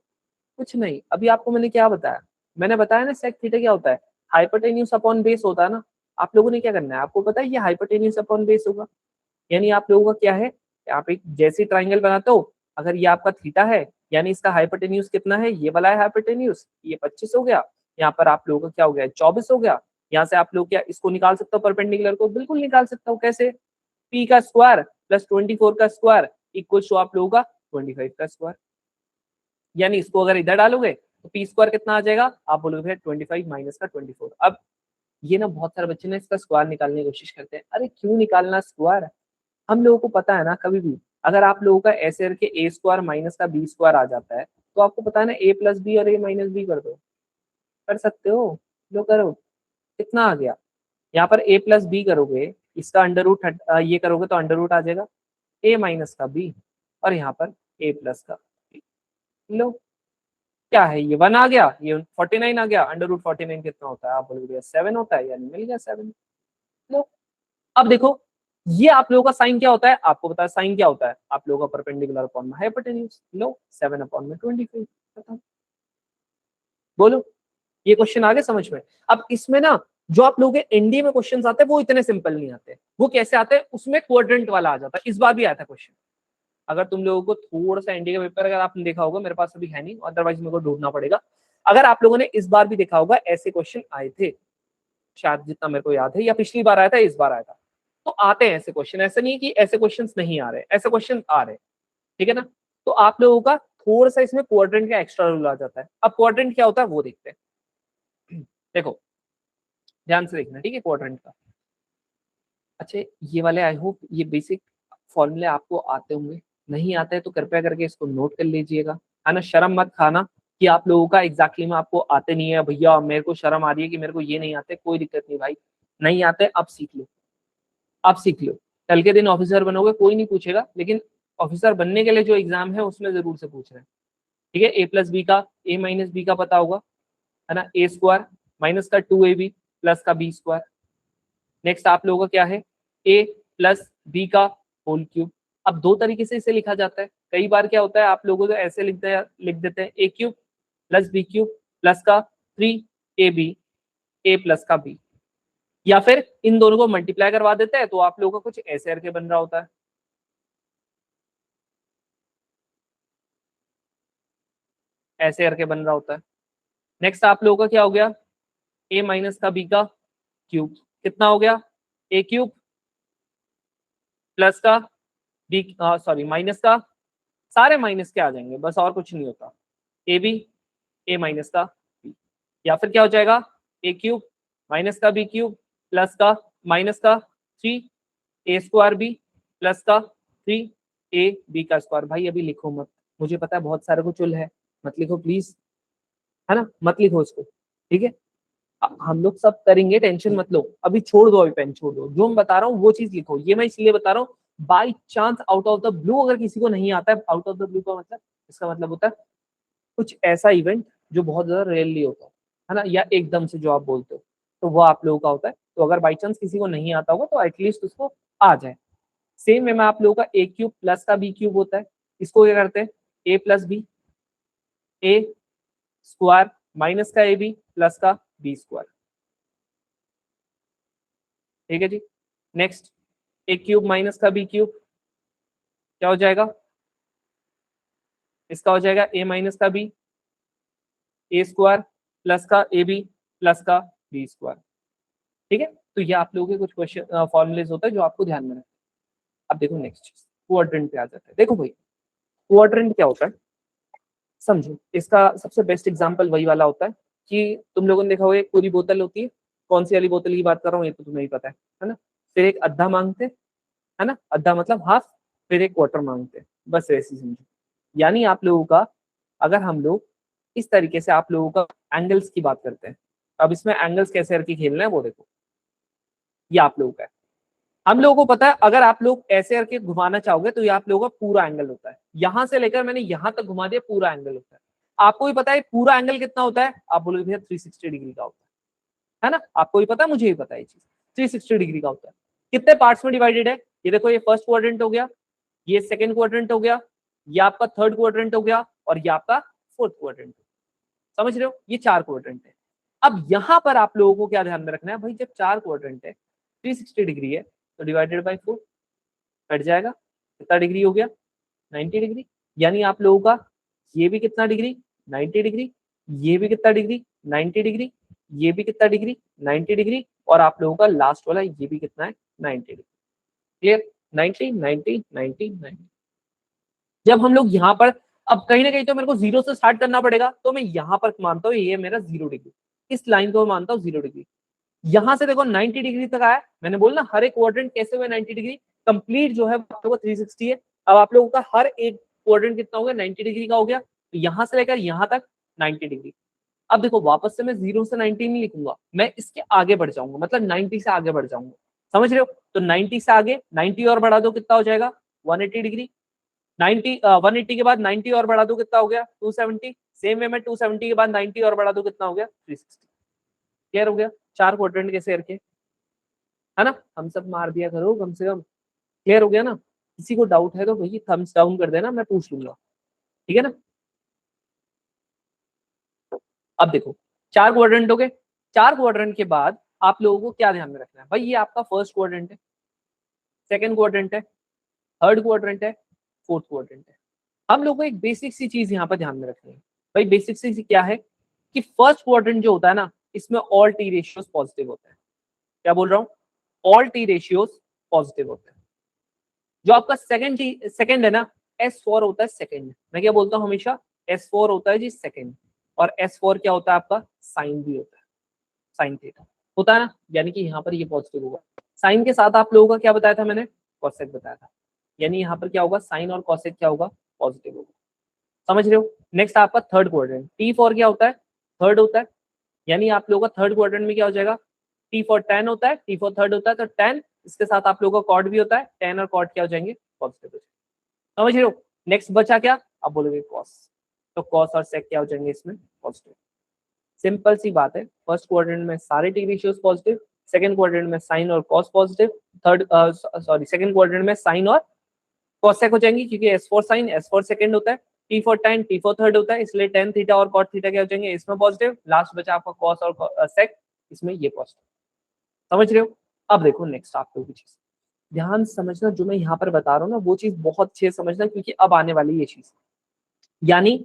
कुछ नहीं। अभी आपको मैंने क्या बताया, मैंने बताया ना सेक थीटा क्या होता है, हाइपोटेन्यूज अपॉन बेस होता है ना। आप लोगों ने क्या करना है, आपको पता है ये हाइपोटेन्यूज अपॉन बेस होगा, यानी आप लोगों का क्या है, आप एक जैसी ट्राइंगल बनाते हो, अगर ये आपका थीटा है यानी इसका हाइपोटेन्यूज कितना है, ये वाला है हाइपोटेन्यूज, ये 25 हो गया, यहाँ पर आप लोगों का क्या हो गया 24 हो गया। यहाँ से आप लोग क्या इसको निकाल सकते हो, परपेंडिकुलर को बिल्कुल निकाल सकता हूँ, कैसे, पी का स्क्वायर प्लस 24 का स्क्वायर इक्वल टू आप लोगों का 25 का स्क्वायर। यानी इसको अगर इधर डालोगे तो पी स्क्वायर कितना आ जाएगा, आप बोलोगे 25 माइनस का 24। अब ये ना बहुत सारे बच्चे ना इसका स्क्वायर निकालने की कोशिश करते हैं, अरे क्यों निकालना स्क्वायर, हम लोगों को पता है ना, कभी भी अगर आप लोगों का ऐसे करके ए स्क्वायर माइनस का बी स्क्वायर आ जाता है, तो आपको पता है ना ए प्लस बी और ए माइनस बी कर दो, कर सकते हो, लो करो, कितना आ गया, यहाँ पर ए प्लस बी करोगे, इसका अंडर रूट ये करोगे तो अंडर रूट आ जाएगा ए माइनस का बी, और यहाँ पर ए प्लस का बी। लो क्या है, ये 1 आ गया, ये 49 आ गया, अंडर रूट 49 कितना होता है, आप बोलोगे 7 होता है, यानी मिल गया 7। लो अब देखो, ये आप लोगों का साइन क्या होता है, आपको पता है साइन क्या होता है, आप लोगों का परपेंडिकुलर अपॉन में हाइपोटेन्यूज, लो 7 अपॉन में 25, खत्म। बोलो ये क्वेश्चन आ गया समझ में। अब इसमें ना जो आप लोगों के एनडीए में क्वेश्चंस आते हैं वो इतने सिंपल नहीं आते, वो कैसे आते हैं, उसमें क्वाड्रेंट वाला आ जाता है, इस बार भी आया था क्वेश्चन। अगर तुम लोगों को थोड़ा सा एनडीए का पेपर अगर आपने देखा होगा, मेरे पास अभी है नहीं, अदरवाइज मेरे को ढूंढना पड़ेगा, अगर आप लोगों ने इस बार भी देखा होगा ऐसे क्वेश्चन आए थे, शायद जितना मेरे को याद है, या पिछली बार आया था इस बार आया था, तो आते हैं ऐसे क्वेश्चन, ऐसा नहीं है कि ऐसे क्वेश्चन नहीं आ रहे, ऐसे क्वेश्चन आ रहे हैं, ठीक है ना। तो आप लोगों का थोड़ा सा इसमें क्वाड्रेंट का एक्स्ट्रा रूल आ जाता है। अब क्वाड्रेंट क्या होता है वो देखते हैं। देखो ध्यान से देखना, ठीक है, क्वाड्रेंट का। अच्छा ये वाले आई होप ये बेसिक फॉर्मूले आपको आते होंगे, नहीं आते हैं तो कृपया करके इसको नोट कर लीजिएगा, है ना। शर्म मत खाना कि आप लोगों का एग्जैक्टली में आपको आते नहीं है, भैया मेरे को शर्म आ रही है कि मेरे को ये नहीं आते, कोई दिक्कत नहीं भाई, नहीं आते अब सीख लो, अब सीख लो, कल के दिन ऑफिसर बनोगे कोई नहीं पूछेगा, लेकिन ऑफिसर बनने के लिए जो एग्जाम है उसमें जरूर से पूछ रहे हैं, ठीक है। ए प्लस बी का ए माइनस बी का पता होगा, है ना, ए स्क्वायर माइनस का 2ab प्लस का बी स्क्वायर। नेक्स्ट आप लोगों का क्या है, ए प्लस बी का होल क्यूब। अब दो तरीके से इसे लिखा जाता है, कई बार क्या होता है आप लोगों को ऐसे लिख देते हैं A cube plus B cube plus का 3ab ए प्लस का बी, या फिर इन दोनों को मल्टीप्लाई करवा देते हैं तो आप लोगों का कुछ ऐसे करके बन रहा होता है, ऐसे करके बन रहा होता है। नेक्स्ट आप लोगों का क्या हो गया, ए माइनस का बी का क्यूब, कितना हो गया, ए क्यूब प्लस का बी, सॉरी माइनस का, सारे माइनस के आ जाएंगे बस, और कुछ नहीं होता, ए बी ए माइनस का बी, या फिर क्या हो जाएगा ए क्यूब माइनस का बी क्यूब प्लस का माइनस का 3 ए स्क्वायर बी प्लस का 3 ए बी का स्क्वायर। भाई अभी लिखो मत, मुझे पता है बहुत सारे को चुल है, मत लिखो प्लीज, है ना, मत लिखो इसको, ठीक है। हम लोग सब करेंगे, टेंशन मत लो, अभी छोड़ दो, अभी पेन छोड़ दो, जो मैं बता रहा हूँ वो चीज लिखो, ये मैं इसलिए बता रहा हूँ, by chance out of the blue अगर किसी को नहीं आता है, आउट ऑफ द ब्लू का मतलब, इसका मतलब होता है कुछ ऐसा इवेंट जो बहुत ज्यादा रेयरली होता है ना, या एकदम से जो आप बोलते हो, तो वो आप लोगों का होता है। तो अगर बाई चांस किसी को नहीं आता होगा तो एटलीस्ट उसको आ जाए। सेम वे में आप लोगों का ए क्यूब प्लस का बी क्यूब होता है, इसको क्या करते हैं, ए प्लस बी ए स्क्वायर माइनस का ए बी प्लस का बी स्क्वायर, ठीक है जी। नेक्स्ट ए क्यूब माइनस का बी क्यूब क्या हो जाएगा, इसका हो जाएगा ए माइनस का बी ए स्क्वायर प्लस का ए बी प्लस का बी स्क्वायर, ठीक है। तो ये आप लोगों के कुछ क्वेश्चन फॉर्मुलेज होता है जो आपको ध्यान में रखना है। अब देखो नेक्स्ट चीज क्वाड्रेंट पे आ जाता है। देखो भाई क्वाड्रेंट क्या होता है समझो, इसका सबसे बेस्ट एग्जांपल वही वाला होता है कि तुम लोगों ने देखा होगा एक पूरी बोतल होती है, कौन सी वाली बोतल की बात कर रहा हूँ ये तो तुम्हें ही पता है ना। फिर एक अद्धा मांगते है ना, अद्धा मतलब हाफ, फिर एक क्वार्टर मांगते हैं, बस ऐसे ही समझो। यानी आप लोगों का अगर हम लोग इस तरीके से आप लोगों का एंगल्स की बात करते हैं, अब इसमें एंगल्स कैसे करके खेलना है वो देखो, ये आप लोगों का है। हम लोगों को पता है अगर आप लोग ऐसे करके घुमाना चाहोगे तो ये आप लोगों का पूरा एंगल होता है, यहां से लेकर मैंने यहां तक घुमा दिया पूरा एंगल होता है। आपको भी पता है पूरा एंगल कितना होता है, आप बोलोगे भैया 360 डिग्री का होता है ना, आपको भी पता है मुझे भी पता है ये चीज 360 डिग्री का होता है। कितने पार्ट्स में डिवाइडेड है, ये देखो ये फर्स्ट क्वाड्रेंट हो गया, ये सेकंड क्वाड्रेंट हो गया, ये आपका थर्ड क्वाड्रेंट हो गया और ये आपका फोर्थ क्वाड्रेंट, समझ रहे हो, ये चार क्वाड्रेंट है। अब यहां पर आप लोगों को क्या ध्यान में रखना है भाई, जब चार क्वाड्रेंट है 360 डिग्री है तो डिवाइडेड बाई 4 कट जाएगा, कितना डिग्री हो गया 90 डिग्री। यानी आप लोगों का ये भी कितना डिग्री 90 डिग्री, ये भी कितना डिग्री 90 डिग्री, ये भी कितना डिग्री 90 डिग्री, और आप लोगों का लास्ट वाला ये भी कितना है 90 डिग्री। क्लियर, 90 90 90 90। जब हम लोग यहाँ पर अब कहीं ना कहीं तो मेरे को जीरो से स्टार्ट करना पड़ेगा, तो मैं यहाँ पर मानता हूँ ये मेरा 0 डिग्री, इस लाइन को मानता हूँ 0 डिग्री। यहां से देखो 90 डिग्री तक आया, मैंने बोला हर एक क्वाड्रेंट कैसे हुए 90 डिग्री, कंप्लीट जो है आप लोगों को 360 है। अब आप लोगों का हर एक क्वाड्रेंट कितना हो गया 90 डिग्री का हो गया, तो यहां से लेकर यहां तक 90 डिग्री। अब देखो वापस से मैं 0 से 90 नहीं लिखूंगा, मैं इसके आगे बढ़ जाऊंगा, मतलब 90 से आगे बढ़ जाऊंगा, समझ रहे हो। तो 90 से आगे 90 और बढ़ा दो कितना हो जाएगा 180 डिग्री, 90 180 के बाद 90 और बढ़ा दो कितना हो गया 270, सेम वे में 270 के बाद 90 और बढ़ा दो कितना हो गया 360। क्लियर हो गया, चार क्वाड्रेंट कैसे करके, है ना, हम सब मार दिया करो कम से कम। क्लियर हो गया ना, किसी को डाउट है तो भैया थम्स डाउन कर देना, मैं पूछ लूंगा, ठीक है ना। अब देखो चार क्वाड्रेंट हो गए, चार क्वाड्रेंट के बाद आप लोगों को क्या ध्यान में रखना है भाई, ये आपका फर्स्ट क्वाड्रेंट है, सेकंड क्वाड्रेंट है, थर्ड क्वाड्रेंट है, फोर्थ क्वाड्रेंट है। हम लोग को एक बेसिक सी चीज यहाँ पर ध्यान में रखनी है भाई, बेसिक सी क्या है कि फर्स्ट क्वाड्रेंट जो होता है ना इसमें ऑल टी रेशियोज पॉजिटिव होते हैं। क्या बोल रहा हूँ, ऑल टी रेशियोज पॉजिटिव होते हैं। जो आपका सेकंड है ना S4 होता है सेकंड, मैं क्या बोलता हूँ हमेशा S4 होता है जी सेकंड, और S4 क्या होता है आपका साइन भी होता है, साइन थीटा होता है ना, यानी कि यहाँ पर ये पॉजिटिव होगा। साइन के साथ आप लोगों का क्या बताया था मैंने, कॉसेक बताया था, यानी यहाँ पर क्या होगा साइन और कॉसेक क्या होगा पॉजिटिव होगा, समझ रहे हो। नेक्स्ट आपका थर्ड क्वाड्रेंट T4 क्या होता है, थर्ड होता है, यानी आप लोगों का थर्ड क्वाड्रेंट में क्या हो जाएगा T4 10 होता है, T4 थर्ड होता है, तो 10 इसके साथ आप लोगों का कॉर्ड भी होता है, 10 और कॉर्ड क्या हो जाएंगे पॉजिटिव हो जाएंगे, समझ रहे हो। नेक्स्ट बचा क्या, आप बोलोगे कॉस, तो कॉस और सेक क्या हो जाएंगे इसमें पॉजिटिव। सिंपल सी बात है, फर्स्ट क्वाड्रेंट में सारे T ratios positive, second quadrant में साइन और cos positive, third sorry second quadrant में साइन और कॉसेक हो जाएंगी, क्योंकि S4 साइन S4 सेकंड होता है, T4 10 T4 थर्ड होता है, इसलिए tan थीटा और cot थीटा क्या हो जाएंगे इसमें पॉजिटिव, लास्ट बचा आपका cos और sec, इसमें ये पॉजिटिव, समझ रहे हो। अब देखो नेक्स्ट आप लोगों की चीज ध्यान समझना, जो मैं यहाँ पर बता रहा हूँ ना वो चीज बहुत अच्छे से समझना, क्योंकि अब आने वाली ये चीज, यानी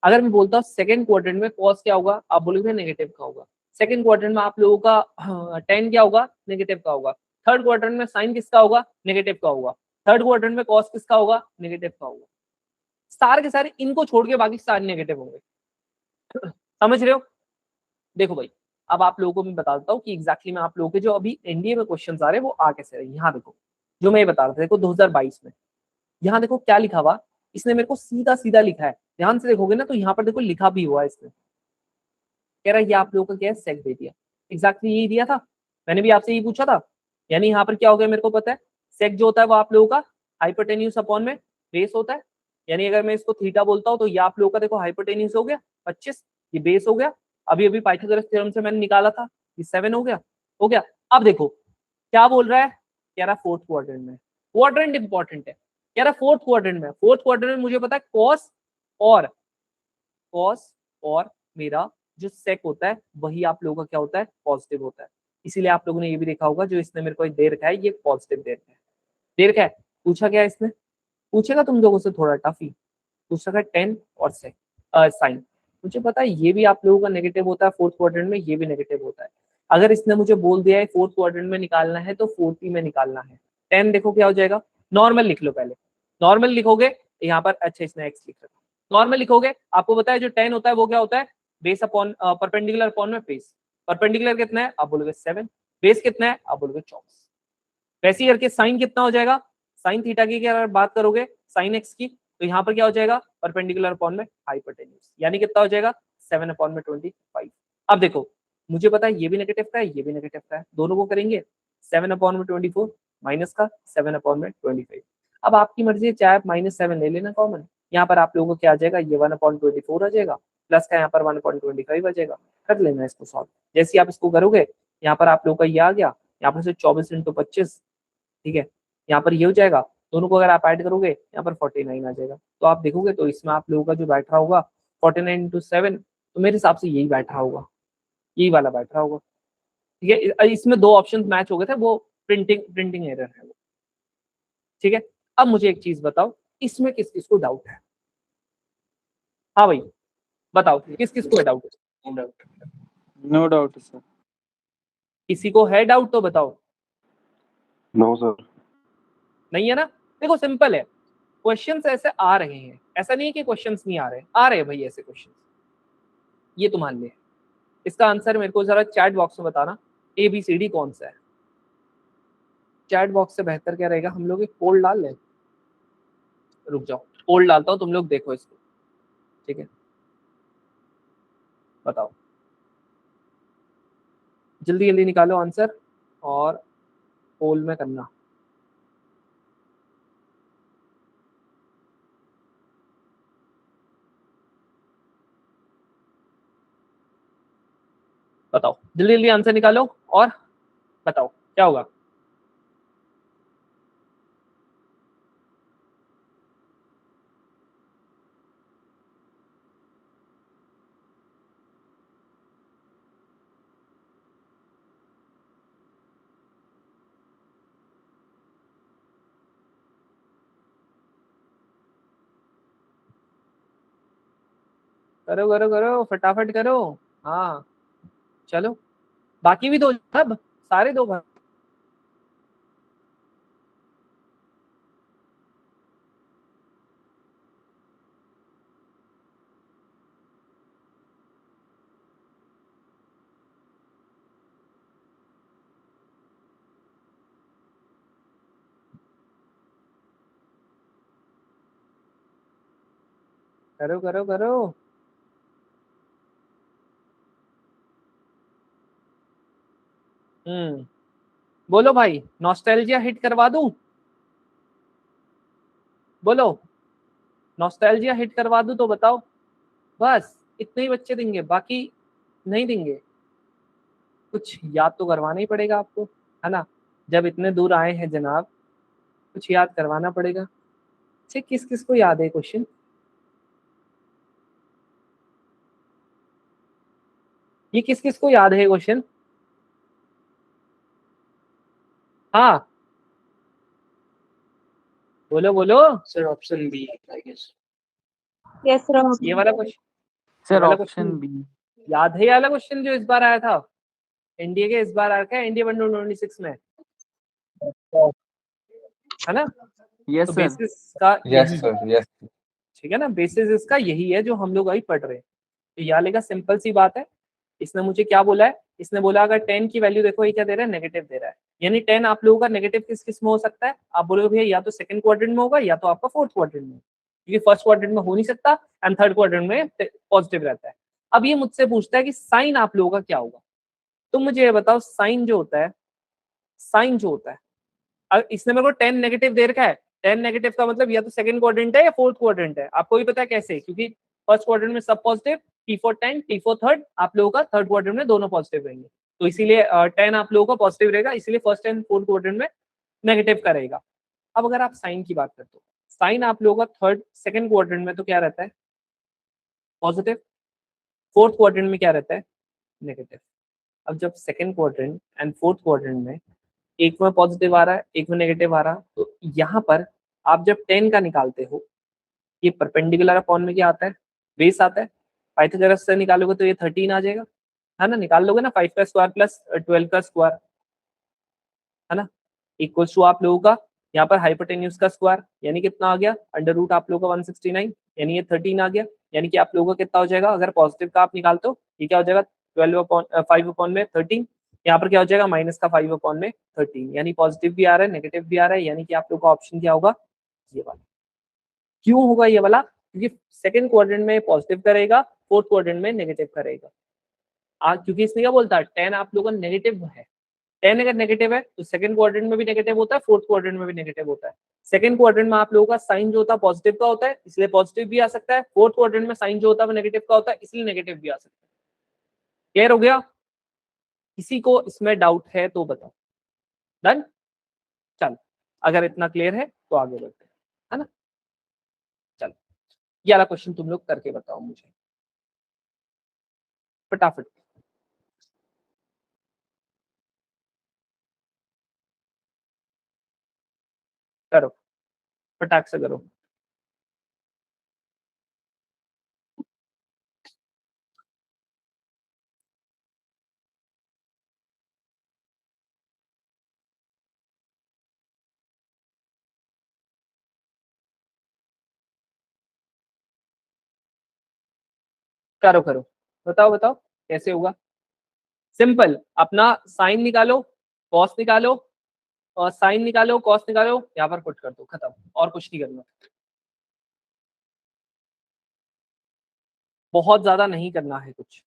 अगर मैं बोलता हूँ सेकंड क्वाड्रेंट में cos क्या होगा, आप बोलोगे नेगेटिव का होगा, सेकंड क्वाड्रेंट में आप लोगों का tan क्या होगा नेगेटिव का होगा, थर्ड क्वाड्रेंट में साइन किसका होगा नेगेटिव का होगा, थर्ड क्वाड्रेंट में cos किसका होगा नेगेटिव का होगा, सारे के सारे इनको छोड़ के बाकी सारे नेगेटिव होंगे, समझ रहे हो। देखो भाई अब आप लोगों को मैं बता देता हूँ कि एग्जैक्टली मैं आप लोगों के जो अभी एनडीए में क्वेश्चन आ रहे हैं वो आ कैसे रहे। यहाँ देखो जो मैं ये बता रहा था, देखो 2022 में यहाँ देखो क्या लिखा हुआ, इसने मेरे को सीधा सीधा लिखा है, ध्यान से देखोगे ना तो यहाँ पर देखो लिखा भी हुआ है इसने, कह रहा है ये आप लोगों का क्या है सेक दे दिया, एग्जैक्टली यही दिया था, मैंने भी आपसे यही पूछा था। यानी यहाँ पर क्या हो गया मेरे को पता है, सेक जो होता है वो आप लोगों का हाइपोटेन्यूज अपॉन में बेस होता है, यानी अगर मैं इसको थीटा बोलता हूँ तो ये आप लोगों का देखो हाइपोटेन्यूज हो गया 25, ये बेस हो गया, अभी अभी पाइथागोरस थ्योरम से मैंने निकाला था, ये 7 हो गया, हो गया। अब देखो क्या बोल रहा है, कह रहा फोर्थ क्वाड्रेंट में, क्वाड्रेंट इंपॉर्टेंट है, कह रहा फोर्थ क्वाड्रेंट में, फोर्थ क्वाड्रेंट में मुझे पता है कॉस और मेरा जो सेक होता है वही आप लोगों का क्या होता है, पॉजिटिव होता है। इसीलिए आप लोगों ने ये भी देखा होगा, जो इसने मेरे को दे रखा है ये पॉजिटिव दे रखा है। दे रखा है, पूछा क्या है इसने, पूछेगा तुम लोगों से थोड़ा टफ ही, पूछ रखा है 10 और सेक साइन। मुझे पता है ये भी आप लोगों का नेगेटिव होता है फोर्थ क्वाड्रेंट में, ये भी नेगेटिव होता है। अगर इसने मुझे बोल दिया है फोर्थ क्वाड्रेंट में निकालना है तो फोर्थ ही में निकालना है। 10 देखो क्या हो जाएगा, नॉर्मल लिख लो पहले, नॉर्मल लिखोगे यहाँ पर, अच्छा इसने एक्स लिख रखा, नॉर्मल लिखोगे, आपको पता है जो 10 होता है वो क्या होता है, बेस अपॉन परपेंडिकुलर अपॉन में बेस। परपेंडिकुलर कितना है, आप बोलोगे 7, बेस कितना है, आप बोलोगे 24। वैसे ही करके साइन कितना हो जाएगा, साइन थीटा की अगर बात करोगे साइन एक्स की, तो यहाँ पर क्या हो जाएगा, परपेंडिकुलर अपॉन में हाइपोटेन्यूज, यानी कितना हो जाएगा 7 अपॉन में 25। अब देखो मुझे पता है ये भी नेगेटिव का है, ये भी नेगेटिव का है, दोनों को करेंगे 7 अपॉन में 24 माइनस का 7 अपॉन में 25। अब आपकी मर्जी है, चाहे आप -7 ले लेना कॉमन, यहाँ पर आप लोगों को क्या आ जाएगा, ये 1/24 आ जाएगा, प्लस का यहाँ पर 1/25 आ जाएगा। कर लेना इसको सॉल्व, जैसे ही आप इसको करोगे यहाँ पर आप लोगों का ये आ गया, यहाँ पर से 24 × 25, ठीक है, यहाँ पर ये हो जाएगा, दोनों को अगर आप ऐड करोगे यहाँ पर 49 आ जाएगा। तो आप देखोगे तो इसमें आप लोगों का जो बैठ रहा होगा 49 × 7, तो मेरे हिसाब से यही बैठ रहा होगा, यही वाला बैठ रहा होगा, ठीक है। इसमें दो ऑप्शन मैच हो गए थे, वो प्रिंटिंग एरर है वो, ठीक है। अब मुझे एक चीज बताओ, इसमें किस किस को डाउट है, हाँ भाई बताओ किस किस को डाउट है, नो डाउट सर। किसी को है डाउट तो बताओ। No sir. नहीं है ना, देखो सिंपल है, क्वेश्चंस ऐसे आ रहे हैं, ऐसा नहीं है कि क्वेश्चंस नहीं आ रहे, आ रहे हैं भाई ऐसे क्वेश्चंस, ये तो मान ले। इसका आंसर मेरे को जरा चैट बॉक्स में बताना, ABCD कौन सा है। चैट बॉक्स से बेहतर क्या रहेगा, हम लोग एक पोल डाल लें, रुक जाओ पोल डालता हूँ, तुम लोग देखो इसको, ठीक है, बताओ जल्दी जल्दी निकालो आंसर और पोल में करना। बताओ जल्दी जल्दी आंसर निकालो और बताओ क्या होगा। करो करो करो फटाफट करो, हाँ चलो, बाकी भी दो, सब सारे दो भर। करो करो करो, बोलो भाई, नॉस्टैल्जिया हिट करवा दूं, बोलो नॉस्टैल्जिया हिट करवा दूं तो बताओ, बस इतने ही बच्चे देंगे, बाकी नहीं देंगे। कुछ याद तो करवाना ही पड़ेगा आपको, है ना, जब इतने दूर आए हैं जनाब, कुछ याद करवाना पड़ेगा। अच्छा किस किस को याद है क्वेश्चन, ये किस किस को याद है क्वेश्चन, हाँ बोलो बोलो। Sir option B I guess. Yes sir. ये वाला क्वेश्चन, सर वाला ऑप्शन क्वेश्चन बी। याद है, ये वाला क्वेश्चन जो इस बार आया था एनडीए के, इस बार आया है एनडीए 126 में, है ना, यस तो सर। बेसिस का यस यही, सर, यस। ठीक है ना, बेसिस इसका यही है जो हम लोग अभी पढ़ रहे हैं। तो ये वाले का सिंपल सी बात है, इसने मुझे क्या बोला है, इसने बोला अगर 10 की वैल्यू देखो ये क्या दे रहा है, नेगेटिव दे रहा है, यानी 10 आप लोगों का नेगेटिव किस किस में हो सकता है, आप बोलोगे भैया या तो सेकंड क्वाड्रेंट में होगा या तो आपका फोर्थ क्वाड्रेंट में, क्योंकि फर्स्ट क्वाड्रेंट में हो नहीं सकता एंड थर्ड क्वाड्रेंट में पॉजिटिव रहता है। अब ये मुझसे पूछता है कि साइन आप लोगों का क्या होगा, तुम मुझे ये बताओ साइन जो होता है, साइन जो होता है, इसने मेरे को 10 नेगेटिव दे रखा है, 10 नेगेटिव का मतलब या तो सेकंड क्वाड्रेंट है या फोर्थ क्वाड्रेंट है, आपको भी पता है कैसे, क्योंकि फर्स्ट क्वाड्रेंट में सब पॉजिटिव, T4 10 T4 थर्ड, आप लोगों का थर्ड क्वाड्रेंट में दोनों पॉजिटिव रहेंगे, तो इसीलिए 10 आप लोगों का पॉजिटिव रहेगा, इसीलिए फर्स्ट एंड फोर्थ क्वाड्रेंट में नेगेटिव का रहेगा। अब अगर आप साइन की बात करते हो, साइन आप लोगों का थर्ड सेकंड क्वाड्रेंट में तो क्या रहता है, पॉजिटिव, फोर्थ क्वाड्रेंट में क्या रहता है, नेगेटिव। अब जब second quadrant and fourth quadrant में एक में पॉजिटिव आ रहा है एक में नेगेटिव आ रहा है, तो यहाँ पर आप जब 10 का निकालते हो, ये परपेंडिकुलर अपॉन में क्या आता है, बेस आता है। पाइथागोरस से निकालोगे तो ये 13 आ जाएगा, है ना, निकाल लोगे ना, 5 का स्क्वायर प्लस 12 का स्क्वायर, है ना, इक्वल्स टू आप लोगों का यहाँ पर हाइपोटेन्यूज का स्क्वायर, यानी कितना आ गया, अंडर रूट आप लोगों का 169, यानी ये 13 आ गया। यानी कि आप लोगों का कितना हो जाएगा, अगर पॉजिटिव का आप निकालते हो, ये क्या हो जाएगा 5 अपॉन में 13, यहाँ पर क्या हो जाएगा माइनस का 5 अपॉन में 13, यानी पॉजिटिव भी आ रहा है नेगेटिव भी आ रहा है, यानी कि आप लोग का ऑप्शन क्या होगा, ये वाला। क्यों होगा ये वाला, क्योंकि सेकंड क्वाड्रेंट में पॉजिटिव करेगा, फोर्थ क्वाड्रेंट में नेगेटिव करेगा। क्योंकि इसमें क्या बोलता है, 10 आप लोगों का नेगेटिव है, 10 अगर नेगेटिव है तो सेकंड क्वाड्रेंट में भी नेगेटिव होता है, फोर्थ क्वाड्रेंट में भी नेगेटिव होता है। सेकंड क्वाड्रेंट में आप लोगों का साइन जो होता है पॉजिटिव का होता है, इसलिए पॉजिटिव भी आ सकता है। फोर्थ क्वाड्रेंट में साइन जो होता है वो नेगेटिव का होता है, इसलिए नेगेटिव भी आ सकता है। क्लियर हो गया, किसी को इसमें डाउट है तो बताओ। डन, चल अगर इतना क्लियर है तो आगे बढ़ते हैं, है ना। चलो ये वाला क्वेश्चन तुम लोग करके बताओ मुझे फटाफट। करो, फटाक से करो। करो करो, बताओ बताओ कैसे होगा। सिंपल, अपना साइन निकालो, कॉस निकालो, और साइन निकालो कॉस निकालो, यहाँ पर पुट कर दो, खत्म, और कुछ नहीं करना। बहुत ज्यादा नहीं करना है कुछ।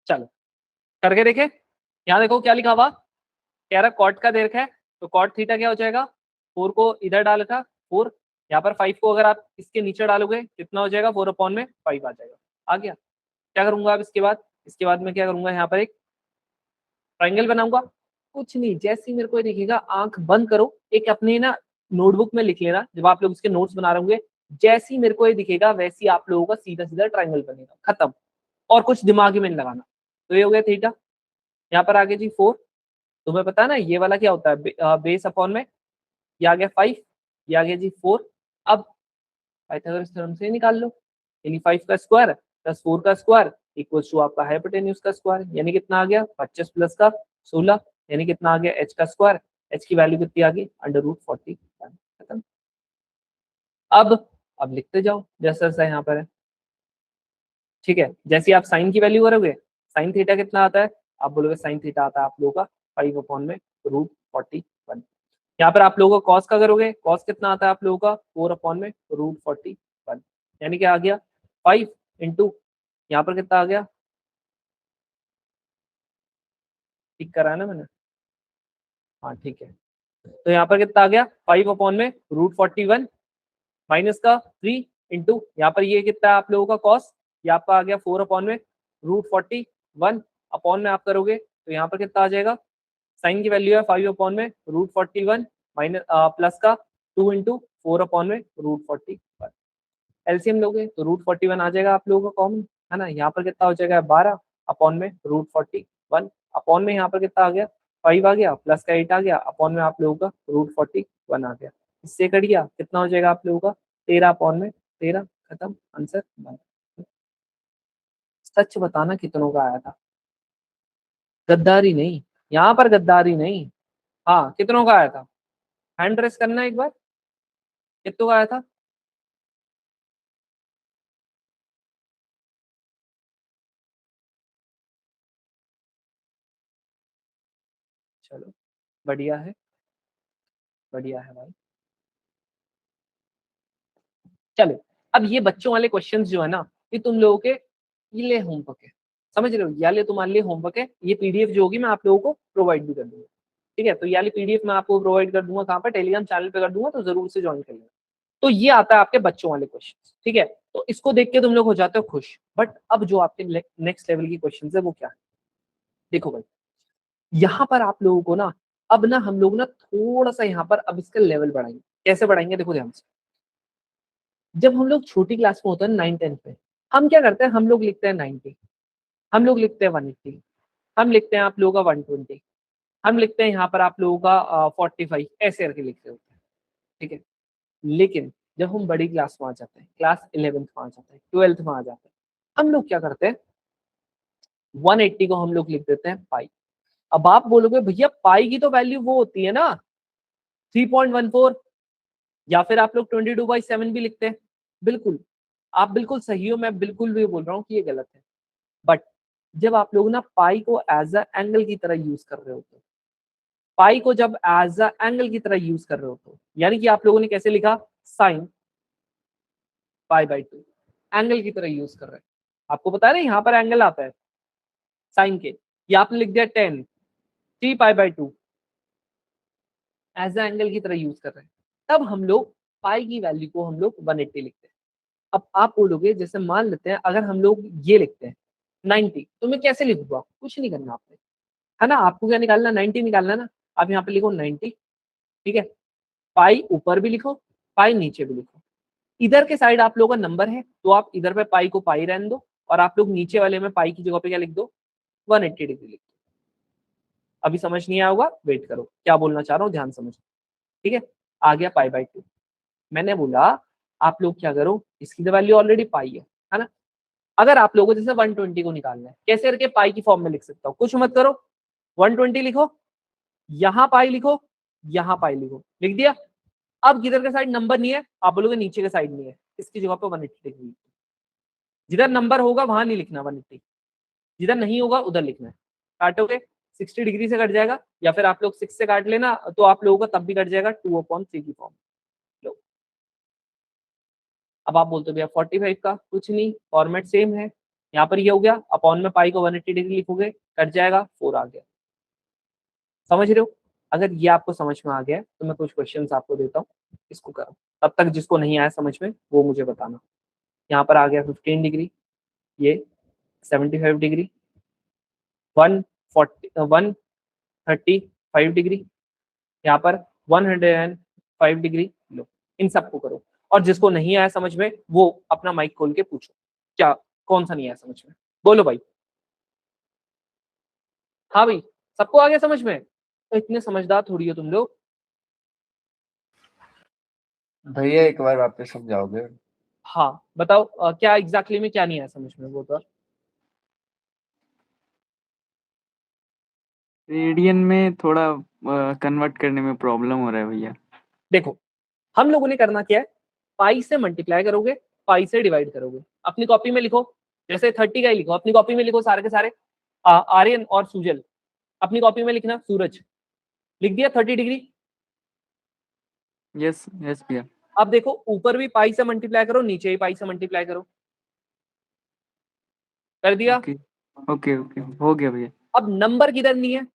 चलो करके देखे, यहाँ देखो क्या लिखा हुआ, कह रहा कॉट का दे रखा है, तो कॉट थीटा क्या हो जाएगा, 4 को इधर डाल रखा 4, यहाँ पर 5 को अगर आप इसके नीचे डालोगे कितना हो जाएगा, 4 अपॉन में 5 आ जाएगा। आ गया, क्या करूंगा अब इसके बाद मैं क्या करूंगा, यहाँ पर एक ट्राइंगल बनाऊंगा। कुछ नहीं, जैसे ही मेरे को दिखेगा आंख बंद करो, एक अपने ना नोटबुक में लिख लेना, जब आप लोग इसके नोट्स बना रहे होंगे, जैसे ही मेरे को ये दिखेगा वैसे ही आप लोगों का सीधा सीधा ट्राइंगल बनेगा, खत्म, और कुछ दिमाग में नहीं लगाना। तो ये हो गया थीटा, यहाँ पर आगे जी 4, तुम्हें पता है ना ये वाला क्या होता है, बेस अपॉन में, ये आ गया 5, ये आ गया जी 4। अब पाइथागोरस थ्योरम से निकाल लो, यानी 5 का स्क्वायर प्लस 4 का स्क्वायर इक्वल्स टू आपका हाइपोटेन्यूज का स्क्वायर, यानी कितना आ गया 25 प्लस का 16, यानी कितना आ गया h का स्क्वायर, h की वैल्यू कितनी आ गई अंडर रूट 40। खत्म। अब लिखते जाओ जैसा जैसा यहाँ पर है, ठीक है। जैसे आप साइन की वैल्यू करोगे, साइन थीटा कितना आता है, आप बोलोगे साइन थीटा आता है आप लोगों का 5 अपॉन में रूट 41। यहाँ पर आप लोगों का कॉस का करोगे, कॉस कितना आता है आप लोगों का 4 अपॉन में रूट 41, यानी क्या आ गया 5 इंटू, यहाँ पर कितना आ गया, ठीक करा है ना मैंने, हाँ ठीक है। तो यहाँ पर कितना आ गया 5 अपॉन में रूट 41 माइनस का 3 इंटू, यहाँ पर ये कितना है आप लोगों का कॉस, ये आपका आ गया 4 अपॉन में रूट 41 अपॉन में आप करोगे तो यहाँ पर कितना आ जाएगा, साइन की वैल्यू है 5 अपॉन में रूट 41 माइनस प्लस का 2 इंटू 4 अपॉन में रूट 41। एलसीएम लोगे तो रूट 41 आ जाएगा आप लोगों का कॉमन, है ना। यहाँ पर कितना हो जाएगा 12 अपॉन में रूट 41 अपॉन में यहाँ पर कितना आ गया 5 आ गया, प्लस का 8 आ गया, अपॉन में आप लोगों का रूट 41 आ गया। इससे कट गया कितना हो जाएगा आप लोगों का 13 अपॉन में 13, खत्म, आंसर बन। सच बताना कितनों का आया था, गद्दारी नहीं, यहाँ पर गद्दारी नहीं, हाँ कितनों का आया था, हैंड रेस करना एक बार, कितनों का आया था। चलो बढ़िया है, बढ़िया है भाई। चलो अब ये बच्चों वाले क्वेश्चंस जो है ना, ये तुम लोगों के ये लिए होमवर्क है, समझ रहे हो, ये लिए तुम्हारे लिए होमवर्क है। ये पीडीएफ जो होगी मैं आप लोगों को प्रोवाइड भी कर दूंगा, ठीक है। तो ये वाली पीडीएफ मैं आपको प्रोवाइड कर दूंगा, कहाँ पर, टेलीग्राम चैनल पे कर दूंगा, तो जरूर से ज्वाइन कर लेना। तो ये आता है आपके बच्चों वाले क्वेश्चन, ठीक है। तो इसको देख के तुम लोग हो जाते हो खुश, बट अब जो आपके नेक्स्ट लेवल की क्वेश्चन है वो क्या है, देखो भाई, यहाँ पर आप लोगों को ना, अब ना हम लोग ना थोड़ा सा यहाँ पर अब इसका लेवल बढ़ाएंगे, कैसे बढ़ाएंगे देखो ध्यान से। जब हम लोग छोटी क्लास में होते हैं 9-10 में, हम क्या करते हैं, हम लोग लिखते हैं 90, हम लोग लिखते हैं 180, हम लिखते हैं आप लोगों का 120, हम लिखते हैं यहाँ पर आप लोगों का 45, ऐसे करके लिखते होते हैं, ठीक है। लेकिन जब हम बड़ी क्लास में आ जाते हैं, क्लास 11th में आ जाते हैं, 12th में आ जाते हैं, हम लोग क्या करते हैं, 180 को हम लोग लिख देते हैं पाई। अब आप बोलोगे भैया पाई की तो वैल्यू वो होती है ना 3.14, या फिर आप लोग 22/7 भी लिखते हैं। बिल्कुल, आप बिल्कुल सही हो, मैं बिल्कुल भी बोल रहा हूँ कि ये गलत है। बट जब आप लोग ना पाई को एज अ एंगल की तरह यूज कर रहे होते हो, पाई को जब एज अ एंगल की तरह यूज कर रहे होते हो, यानी कि आप लोगों ने कैसे लिखा, साइन π/2 एंगल की तरह यूज कर रहे हैं। आपको पता है ना यहाँ पर एंगल आता है साइन के, ये आपने लिख दिया 10 3π/2 एज अ एंगल की तरह यूज कर रहे हैं। तब हम लोग पाई की वैल्यू को हम लोग 180 लिखते हैं। अब आप बोलोगे जैसे मान लेते हैं अगर हम लोग ये लिखते हैं 90, तो मैं कैसे लिखूंगा, कुछ नहीं करना आपने, है ना। आपको क्या निकालना, 90 निकालना ना। आप यहाँ पे लिखो 90, ठीक है। पाई ऊपर भी लिखो, पाई नीचे भी लिखो। इधर के साइड आप लोगों का नंबर है तो आप इधर पे पाई को पाई रहने दो, और आप लोग नीचे वाले में पाई की जगह पे क्या लिख दो, 180 डिग्री लिख दो। अभी समझ नहीं आया होगा, वेट करो, क्या बोलना चाह रहा हूँ ध्यान समझो, ठीक है। आ गया π/2। मैंने बोला आप लोग क्या करो, इसकी तो वैल्यू ऑलरेडी पाई है ना। अगर आप लोगों को जैसे 120 को निकालना है, कैसे करके पाई की फॉर्म में लिख सकता हूँ, कुछ मत करो, 120 लिखो, यहाँ पाई लिखो, यहाँ पाई लिखो, लिख दिया। अब किधर के साइड नंबर नहीं है, आप बोलोगे नीचे के साइड नहीं है, इसकी जगह पे 180 डिग्री। जिधर नंबर होगा वहां नहीं लिखना 180, जिधर नहीं होगा उधर लिखना है। काटोगे 60 डिग्री से कट जाएगा, या फिर आप लोग 6 से काट लेना तो आप लोगों का तब भी कट जाएगा 2/3 की फॉर्म। लो, अब आप बोलते हो भैया 45 का कुछ नहीं, फॉर्मेट सेम है। यहाँ पर ये हो गया, अपॉन में पाई को 180 डिग्री लिखोगे, कट जाएगा, 4 आ गया। समझ रहे हो। अगर ये आपको समझ में आ गया तो मैं कुछ क्वेश्चंस आपको देता हूँ, इसको करो। तब तक जिसको नहीं आया समझ में वो मुझे बताना। यहाँ पर आ गया 15 डिग्री, ये 75 डिग्री, 135 डिग्री, यहाँ पर 105 डिग्री। लो, इन सबको करो, और जिसको नहीं आया समझ में वो अपना माइक खोल के पूछो, क्या कौन सा नहीं आया समझ में, बोलो भाई। हाँ भाई, सबको आ गया समझ में, तो इतने समझदार थोड़ी हो तुम लोग। भैया एक बार वापस समझाओगे? हाँ बताओ, क्या एग्जैक्टली में क्या नहीं आया समझ में वो तो। रेडियन में थोड़ा कन्वर्ट करने में प्रॉब्लम हो रहा है भैया। देखो हम लोगों ने करना क्या है, पाई से मल्टीप्लाई करोगे, पाई से डिवाइड करोगे। अपनी कॉपी में लिखो, जैसे 30 का ही लिखो, अपनी कॉपी में लिखो सारे के सारे। आर्यन और सुजल अपनी कॉपी में लिखना, सूरज लिख दिया 30 डिग्री। यस यस भैया। अब देखो ऊपर भी पाई से मल्टीप्लाई करो, नीचे भी पाई से मल्टीप्लाई करो, कर दिया। ओके ओके ओके, हो गया भैया। अब नंबर किधर नहीं है,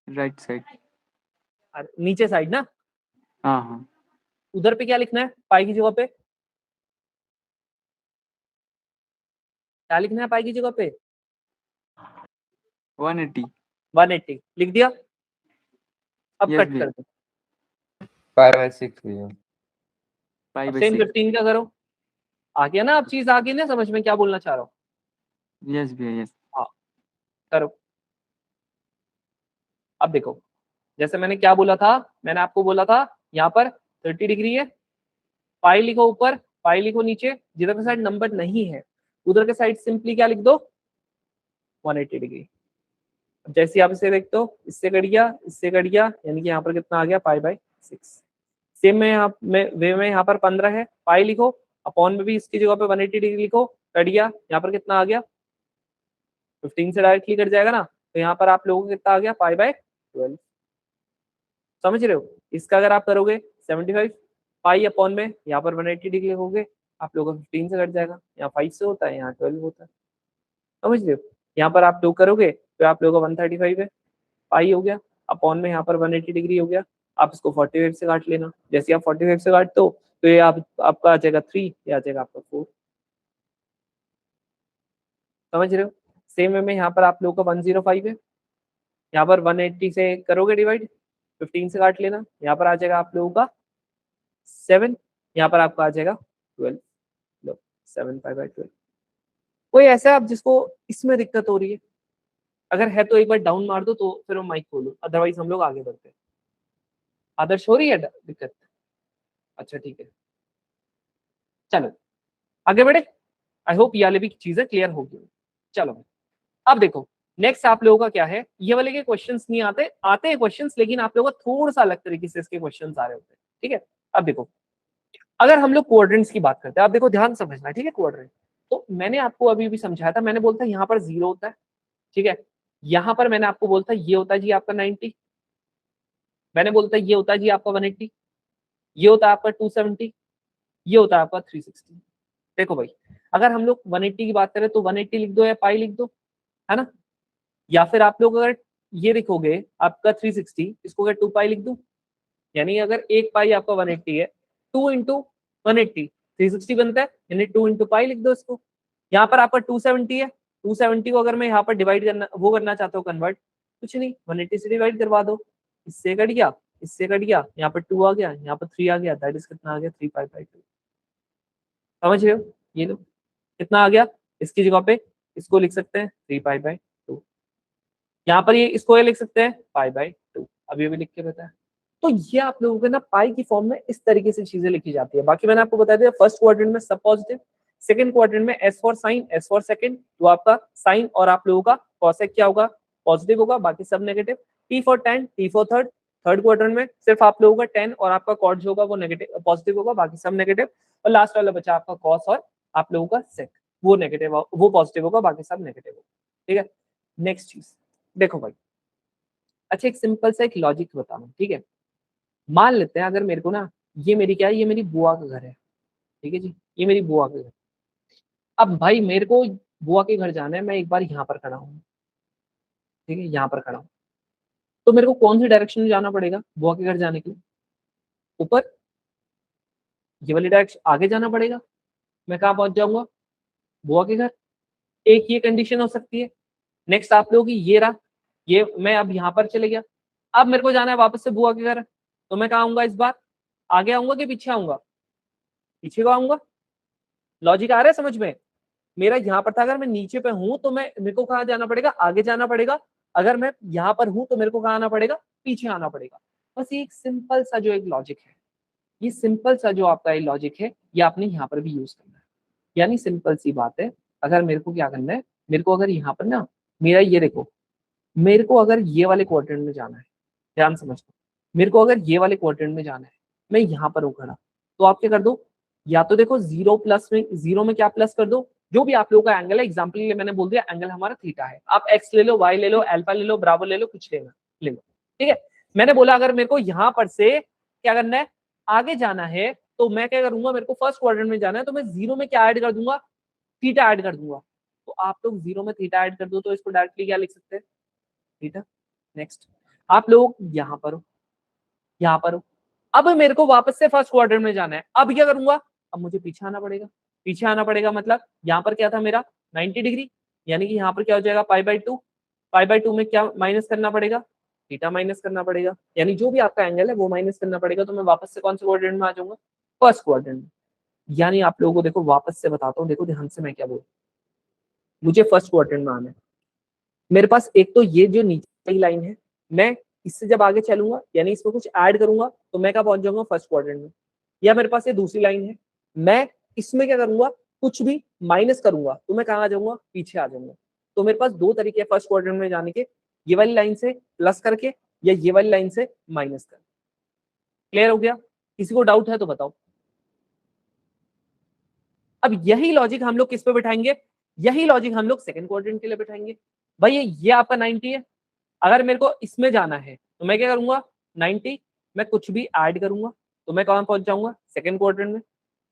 राइट साइड। नीचे साइड ना। हाँ हाँ। उधर पे क्या लिखना है, पाई की जगह पे क्या लिखना है, पाई की जगह पे 180। 180 लिख दिया। अब यस कट भैया। कर दो। 5/6 भैया। पाई अब बाय सेम 6। 15 का करो। आ गया ना, अब चीज आ गई ना समझ में क्या बोलना चाह रहा हूँ। यस भैया यस। हाँ करो। अब देखो जैसे मैंने क्या बोला था, मैंने आपको बोला था यहाँ पर 30 डिग्री है, पाई लिखो ऊपर, पाई लिखो नीचे, जिधर के साइड नंबर नहीं है उधर के साइड सिंपली क्या लिख दो, 180 डिग्री। जैसे आप इसे देखते हो, इससे कट गया, इससे कट गया, यानी कि यहाँ पर कितना आ गया, π/6। सेम में यहाँ वे में यहाँ पर 15 है, पाई लिखो, अपॉन में भी इसकी जगह पे 180 डिग्री लिखो, कट गया, यहाँ पर कितना आ गया, 15 से डायरेक्टली कट जाएगा ना, तो यहाँ पर आप लोगों को कितना आ गया, π/12। समझ रहे हो। इसका अगर आप करोगे 75 पाई अपॉन में यहाँ पर 180 डिग्री लिखोगे, आप लोगों को 15 से कट जाएगा, यहाँ 5 से होता है, यहाँ 12 होता है। समझ रहे हो। यहाँ पर आप लोग करोगे तो आप लोगों का 135 है, पाई हो गया, अपॉन में यहाँ पर 180 डिग्री हो गया। आप इसको 45 से काट लेना, जैसे आप 45 से काटते हो तो ये आपका आ जाएगा 3, ये आ जाएगा आपका 4। समझ रहे हो। सेम वे में यहाँ पर आप लोगों का 105 है, यहाँ पर 180 से करोगे डिवाइड, 15 से काट लेना, यहाँ पर आ जाएगा आप लोगों का 7, यहाँ पर आपका आ जाएगा 12, लो 7 पाई बाई 12। कोई ऐसा आप जिसको इसमें दिक्कत हो रही है? अगर है तो एक बार डाउन मार दो, तो फिर वो माइक खोलो, अदरवाइज हम लोग आगे बढ़ते हैं। आदर्श हो रही है दिक्कत? अच्छा ठीक है, चलो आगे बढ़े। आई होप ये वाली भी चीजें क्लियर होगी। चलो अब देखो नेक्स्ट आप लोगों का क्या है, ये वाले के क्वेश्चंस नहीं आते, आते हैं क्वेश्चंस, लेकिन आप लोगों का थोड़ा सा अलग तरीके से इसके क्वेश्चंस आ रहे होते हैं। ठीक है, अब देखो अगर हम लोग क्वाड्रेंट्स की बात करते हैं, आप देखो ध्यान समझना, ठीक है। क्वाड्रेंट तो मैंने आपको अभी भी समझाया था, मैंने बोलता यहाँ पर 0 होता है, ठीक है। यहाँ पर मैंने आपको बोलता ये होता है जी आपका 90, मैंने बोलता ये होता है जी आपका 180, ये होता है आपका 270, ये होता है आपका 360। देखो भाई अगर हम लोग 180 की बात करें तो 180 लिख दो या पाई लिख दो, है ना। या फिर आप लोग अगर ये लिखोगे आपका 360, इसको अगर 2 पाई लिख दूं, यानी अगर 1 पाई आपका 180 है, 2 इंटू 180 360 बनता है, यानी 2 इंटू पाई लिख दो इसको। यहाँ पर आपका 270 है, 270 को अगर मैं यहाँ पर डिवाइड करना वो करना चाहता हूँ कन्वर्ट, कुछ नहीं 180 से डिवाइड करवा दो, इससे कट गया, इससे कट गया, यहाँ पर 2 आ गया, यहाँ पर 3 आ गया, दैट इज कितना आ गया 3 पाई बाई 2। समझ रहे हो? ये लो कितना आ गया, इसकी जगह पे इसको लिख सकते हैं 3 पाई बाई 2, यहाँ पर ये इसको ये लिख सकते हैं पाई बाई 2, अभी लिख के बताया। तो ये आप लोगों के ना पाई की फॉर्म में इस तरीके से चीजें लिखी जाती है। बाकी मैंने आपको बता दिया फर्स्ट क्वाड्रेंट में सब पॉजिटिव, सेकंड क्वाड्रेंट में S for sine, S for second, तो आपका साइन और आप लोगों का कॉसेक क्या होगा, पॉजिटिव होगा, बाकी सब negative. T for ten, T for third, third quadrant में सिर्फ आप लोगों का टेन और आपका कॉट जो होगा वो नेगेटिव पॉजिटिव होगा, बाकी सब नेगेटिव। और लास्ट वाला बचा आपका कॉस और आप लोगों का सेक, वो नेगेटिव वो पॉजिटिव होगा, बाकी सब नेगेटिव होगा। ठीक है, नेक्स्ट चीज देखो भाई, अच्छा एक सिंपल सा एक लॉजिक बताना, ठीक है। मान लेते हैं अगर मेरे को ना ये मेरी क्या है, ये मेरी बुआ का घर है, ठीक है जी, ये मेरी बुआ का घर। अब भाई मेरे को बुआ के घर जाना है, मैं एक बार यहाँ पर खड़ा हूँ, ठीक है, यहाँ पर खड़ा हूँ, तो मेरे को कौन सी डायरेक्शन में जाना पड़ेगा बुआ के घर जाने के लिए? ऊपर, ये वाली डायरेक्शन, आगे जाना पड़ेगा, मैं कहाँ पहुंच जाऊंगा, बुआ के घर। एक ये कंडीशन हो सकती है। नेक्स्ट आप लोगों की ये रहा, ये मैं अब यहाँ पर चले गया, अब मेरे को जाना है वापस से बुआ के घर, तो मैं कहाँ आऊंगा इस बार, आगे आऊंगा कि पीछे आऊंगा? पीछे को आऊंगा। लॉजिक आ रहा है समझ में? मेरा यहाँ पर था, अगर मैं नीचे पे हूं तो मैं मेरे को कहाँ जाना पड़ेगा, आगे जाना पड़ेगा। अगर मैं यहाँ पर हूं तो मेरे को कहाँ आना पड़ेगा, पीछे आना पड़ेगा। बस ये एक सिंपल सा जो एक लॉजिक है, ये सिंपल सा जो आपका ये लॉजिक है, ये आपने यहाँ पर भी यूज करना है। यानी सिंपल सी बात है, अगर मेरे को क्या करना है, मेरे को अगर यहाँ पर ना मेरा ये देखो, मेरे को अगर ये वाले क्वाड्रेंट में जाना है, ध्यान समझो, मेरे को अगर ये वाले क्वाड्रेंट में जाना है, मैं यहाँ पर हूँ खड़ा, तो आप क्या कर दो, या तो देखो जीरो प्लस में, जीरो में क्या प्लस कर दो, जो भी आप लोगों का एंगल है, एग्जाम्पल के लिए मैंने बोल दिया एंगल हमारा थीटा है, आप एक्स ले लो, वाई ले लो, अल्फा ले लो, ब्रावो ले लो, कुछ लेना ले लो, ठीक है। मैंने बोला अगर मेरे को यहाँ पर से क्या करना है, आगे जाना है, तो मैं क्या करूंगा, मेरे को फर्स्ट क्वाड्रेंट में जाना है, तो मैं जीरो में क्या ऐड कर दूंगा, थीटा ऐड कर दूंगा। तो आप लोग जीरो में थीटा ऐड कर दो, तो इसको डायरेक्टली क्या लिख सकते हैं, थीटा। नेक्स्ट आप लोग यहाँ पर हो, यहाँ पर हो, अब मेरे को वापस से फर्स्ट क्वाड्रेंट में जाना है, अब क्या करूंगा, अब मुझे पीछे आना पड़ेगा। पीछे आना पड़ेगा मतलब यहाँ पर क्या था मेरा 90 डिग्री, यानी कि यहाँ पर क्या हो जाएगा पाई बाई 2, पाई बाई 2 में क्या माइनस करना पड़ेगा, थीटा माइनस करना पड़ेगा, यानी जो भी आपका एंगल है वो माइनस करना पड़ेगा। तो मैं वापस से कौन से क्वाड्रेंट में आ जाऊंगा, फर्स्ट क्वाड्रेंट में। यानी आप लोगों को देखो वापस से बताता हूँ, देखो ध्यान से मैं क्या बोल, मुझे फर्स्ट क्वाड्रेंट में आना है, मेरे पास एक तो ये जो नीचे की लाइन है, मैं इससे जब आगे चलूंगा यानी इसमें कुछ ऐड करूंगा तो मैं कहाँ पहुंच जाऊंगा, फर्स्ट क्वाड्रेंट में। या मेरे पास ये दूसरी लाइन है, मैं इसमें क्या करूंगा, कुछ भी माइनस करूंगा तो मैं कहाँ आ जाऊंगा, पीछे आ जाऊंगा। तो मेरे पास दो तरीके हैं फर्स्ट क्वाड्रेंट में जाने के, ये वाली लाइन से प्लस करके या ये वाली लाइन से माइनस कर। क्लियर हो गया? किसी को डाउट है तो बताओ। अब यही लॉजिक हम लोग किस पे बैठाएंगे, यही लॉजिक हम लोग सेकंड क्वाड्रेंट के लिए बैठाएंगे। भाई ये आपका 90 है, अगर मेरे को इसमें जाना है तो मैं क्या करूंगा, 90 मैं कुछ भी ऐड करूंगा तो मैं कहां पहुंच जाऊंगा, सेकंड क्वाड्रेंट में।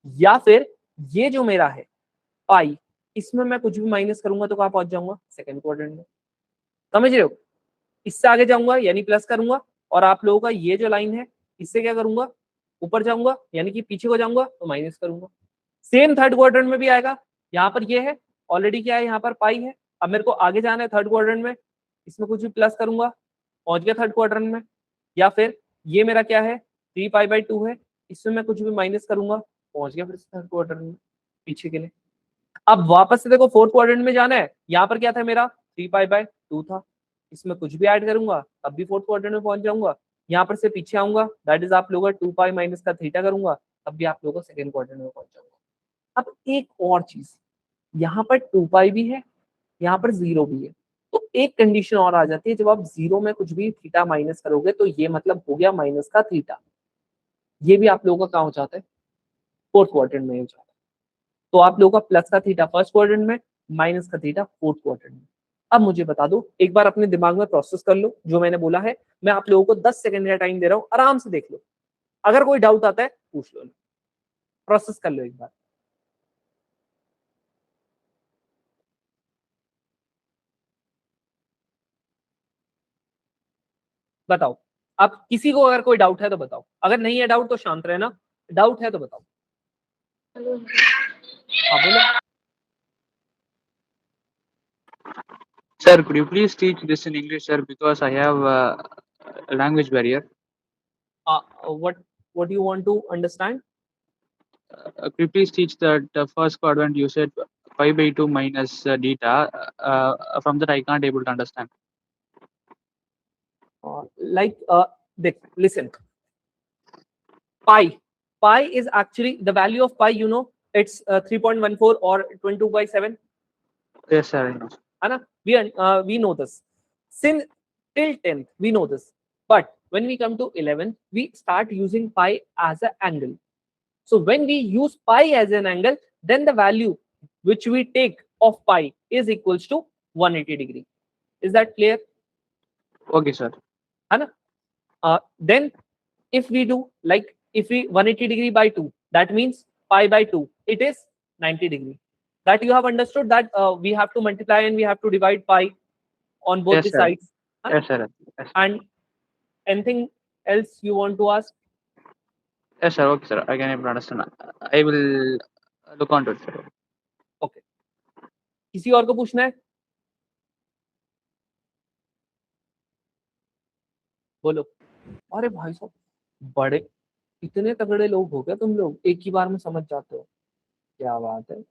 या फिर ये जो मेरा है पाई, इसमें मैं कुछ भी माइनस करूंगा तो कहां पहुंच जाऊंगा, सेकंड क्वाड्रेंट में। समझ रहे हो? इससे आगे जाऊंगा यानी प्लस करूंगा, और आप लोगों का ये जो लाइन है इससे क्या करूंगा, ऊपर जाऊंगा यानी कि पीछे को जाऊंगा तो माइनस करूंगा। सेम थर्ड क्वाड्रेंट में भी आएगा, यहाँ पर ये है ऑलरेडी क्या है, यहाँ पर पाई है, अब मेरे को आगे जाना है थर्ड क्वाड्रेंट में, इसमें कुछ भी प्लस करूंगा, पहुंच गया थर्ड क्वाड्रेंट में। या फिर ये मेरा क्या है, 3 पाई बाई 2 है, इसमें मैं कुछ भी माइनस करूंगा, पहुंच गया फिर से थर्ड क्वाड्रेंट में पीछे के लिए। अब वापस से देखो फोर्थ क्वाड्रेंट में जाना है, यहाँ पर क्या था मेरा 3π/2 था, इसमें कुछ भी ऐड करूंगा तब भी फोर्थ क्वाड्रेंट में पहुंच जाऊंगा। यहाँ पर से पीछे आऊंगा, दैट इज आप लोगों का 2π माइनस का थीटा करूंगा तब भी आप लोगों का सेकंड क्वाड्रेंट में पहुंच जाऊंगा। अब एक और चीज, यहाँ पर 2π भी है, यहाँ पर 0 भी है, तो एक कंडीशन और आ जाती है, जब आप 0 में कुछ भी थीटा माइनस करोगे तो ये मतलब हो गया माइनस का थीटा, ये भी आप लोगों का कहाँ हो जाता है, फोर्थ क्वाड्रेंट में हो जाता है। तो आप लोगों का प्लस का थीटा फर्स्ट क्वाड्रेंट में, माइनस का थीटा फोर्थ क्वाड्रेंट में। अब मुझे बता दो, एक बार अपने दिमाग में प्रोसेस कर लो जो मैंने बोला है। मैं आप लोगों को 10 सेकंड का टाइम दे रहा हूं, आराम से देख लो, अगर कोई डाउट आता है पूछ लो, प्रोसेस कर लो एक बार। बताओ, अब किसी को अगर कोई डाउट है तो बताओ, अगर नहीं है डाउट तो शांत रहना, डाउट है तो बताओ। हाँ बोलो। Sir, could you please teach this in English, sir? Because I have a language barrier. What do you want to understand? Could you please teach that first quadrant you said π/2 minus theta? From that I can't able to understand. Listen, pi is actually the value of pi, you know, it's 3.14 or 22/7. Yes, sir, I know. Anna, we know this. Since till 10th we know this, but when we come to 11th we start using pi as an angle. So when we use pi as an angle, then the value which we take of pi is equals to 180 degree. Is that clear? Okay, sir. Anna, then if we do like, if we 180 degree by 2, that means pi by 2, it is 90 degree. That you have understood that we have to multiply and we have to divide pi on both Yes, the sir. sides. Yes, sir. Yes, sir. And anything else you want to ask? Yes, sir. Okay, sir. I can able to understand. I will look onto it, sir. Okay. किसी और को पूछना है? बोलो। अरे भाई साहब, बड़े इतने तगड़े लोग हो गए तुम लोग, एक ही बार में समझ जाते हो, क्या बात है,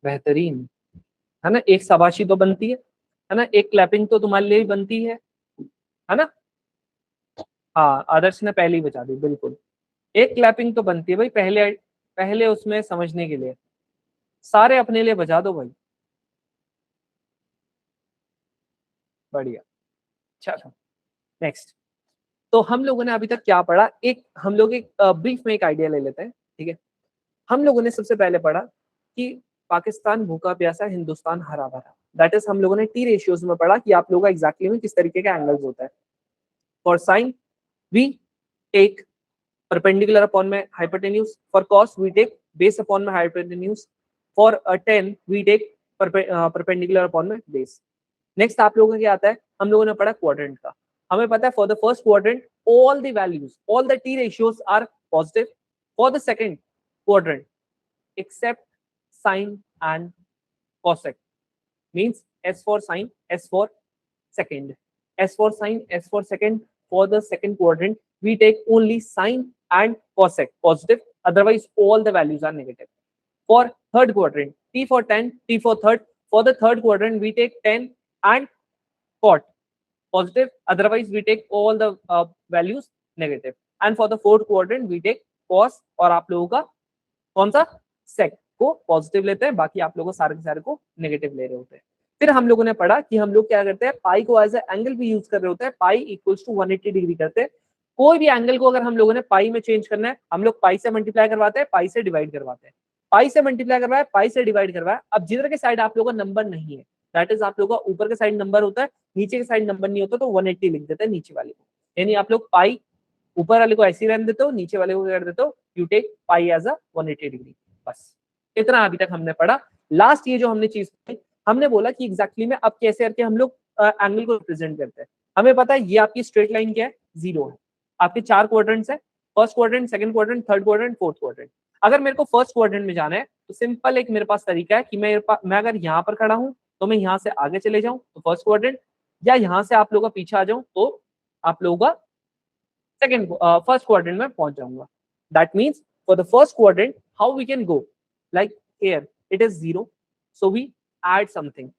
बेहतरीन है ना। एक शाबाशी तो बनती है ना, एक क्लैपिंग तो तुम्हारे लिए बनती है ना। हाँ, आदर्श ने पहले ही बचा दी, बिल्कुल एक क्लैपिंग तो बनती है भाई, पहले उसमें समझने के लिए, सारे अपने लिए बजा दो भाई, बढ़िया। चलो नेक्स्ट, तो हम लोगों ने अभी तक क्या पढ़ा, एक हम लोग एक ब्रीफ में एक आइडिया ले लेते हैं, ठीक है। हम लोगों ने सबसे पहले पढ़ा कि पाकिस्तान भूखा प्यासा, हिंदुस्तान हरा भरा, दैट इज हम लोगों ने टी रेशियोज में पढ़ा कि आप लोगों का एग्जैक्टली में किस तरीके का एंगल्स होता है। For sine we take perpendicular upon में hypotenuse, for cos we take base upon में hypotenuse, for tan we take perpendicular upon में बेस। नेक्स्ट आप लोगों को क्या आता है, हम लोगों ने पढ़ा क्वाड्रेंट का। हमें पता है for the first quadrant all the values, all the T ratios are positive, for the second quadrant except sine and cosec, means s for sine, s for second, s for sine, s for second. For the second quadrant we take only sine and cosec positive, otherwise all the values are negative. For third quadrant, t for tan, t for third. For the third quadrant we take tan and cot positive, otherwise we take all the values negative. And for the fourth quadrant we take cos, और आप लोगों का कौन सा सेक को पॉजिटिव लेते हैं, बाकी आप लोगों सारे के सारे को नेगेटिव ले रहे होते हैं। फिर हम लोगों ने पढ़ा कि हम लोग क्या करते हैं, पाई को एज ए एंगल भी यूज कर रहे होते हैं, पाई इक्वल्स टू 180 डिग्री करते हैं। कोई भी एंगल को अगर हम लोगों ने पाई में चेंज करना है, हम लोग पाई से मल्टीप्लाई करवाते हैं, पाई से डिवाइड करवाते हैं, पाई से मल्टीप्लाई करवाए, पाई से डिवाइड करवाए। अब जिधर के साइड आप लोगों का नंबर नहीं है, दैट इज आप लोगों का ऊपर के साइड नंबर होता है, नीचे के साइड नंबर नहीं होता, तो 180 लिख देते हैं नीचे वाले को। यानी आप लोग पाई ऊपर वाले को ऐसे ही रहने देते हो, नीचे वाले को कर देते हो, you take pi as a 180 degree. बस इतना अभी तक हमने पढ़ा। लास्ट ये जो हमने चीज पढ़ी, हमने बोला कि एग्जैक्टली में अब कैसे करके हम लोग एंगल को रिप्रेजेंट करते हैं। हमें पता है ये आपकी स्ट्रेट लाइन क्या है, 0 है। आपके 4 क्वाड्रेंट्स है, first quadrant, second quadrant, third quadrant, fourth quadrant. अगर मेरे को फर्स्ट क्वाड्रेंट में जाना है तो सिंपल एक मेरे पास तरीका है कि मैं अगर यहाँ पर खड़ा हूँ तो मैं यहाँ से आगे चले जाऊँ तो फर्स्ट क्वाड्रेंट, या यहाँ से आप लोगों का पीछे आ जाऊँ तो आप लोगों का सेकंड फर्स्ट क्वाड्रेंट में पहुंच जाऊंगा. That means for the first quadrant how we can go, like here it is 0, so we add something,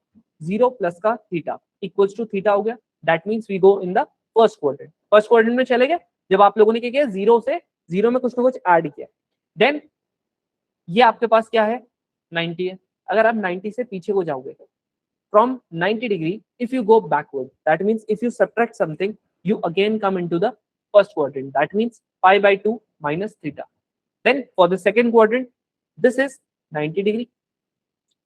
0 plus का थीटा इक्वल्स टू थीटा हो गया. That means we go in the first quadrant. First quadrant में चले गए जब आप लोगों ने क्या किया, 0 से 0 में कुछ ना कुछ ऐड किया. देन ये आपके पास क्या है, 90 है. अगर आप 90 से पीछे को जाओगे, from 90 degree, if you go backward, that means if you subtract something, you again come into the first quadrant. That means pi by 2 minus theta. Then for the second quadrant, this is 90 degree.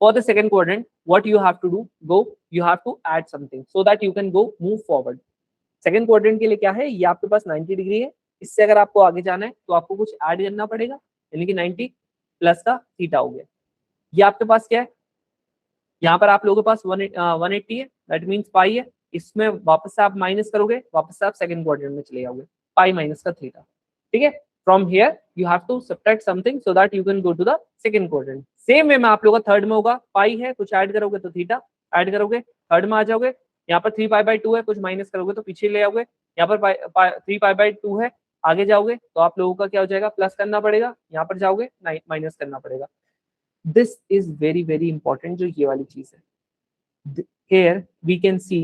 For the second quadrant, what you have to do, you have to add something so that you can go move forward. Second quadrant के लिए क्या है, ये आपके पास 90 डिग्री है. इससे अगर आपको आगे जाना है तो आपको कुछ ऐड करना पड़ेगा, यानी कि 90 प्लस का थीटा हो गया. ये आपके पास क्या है, यहाँ पर आप लोगों के पास 180 है, दैट मीन्स पाई है. इसमें वापस से आप माइनस करोगे, वापस से आप सेकंड क्वाड्रेंट में चले जाओगे, पाई माइनस का थीटा. ठीक है, from here you have to subtract something so that you can go to the second quadrant. Same way में आप लोगों का थर्ड में होगा, पाई है, कुछ ऐड करोगे तो थीटा ऐड करोगे, थर्ड में आ जाओगे. यहाँ पर 3 पाई बाई 2 है, कुछ माइनस करोगे तो पीछे ले आओगे. यहाँ पर 3 पाई बाई 2 है, आगे जाओगे तो आप लोगों का क्या हो जाएगा, प्लस करना पड़ेगा. यहाँ पर जाओगे माइनस करना पड़ेगा. This is very very important, जो ये वाली चीज है. Here we can see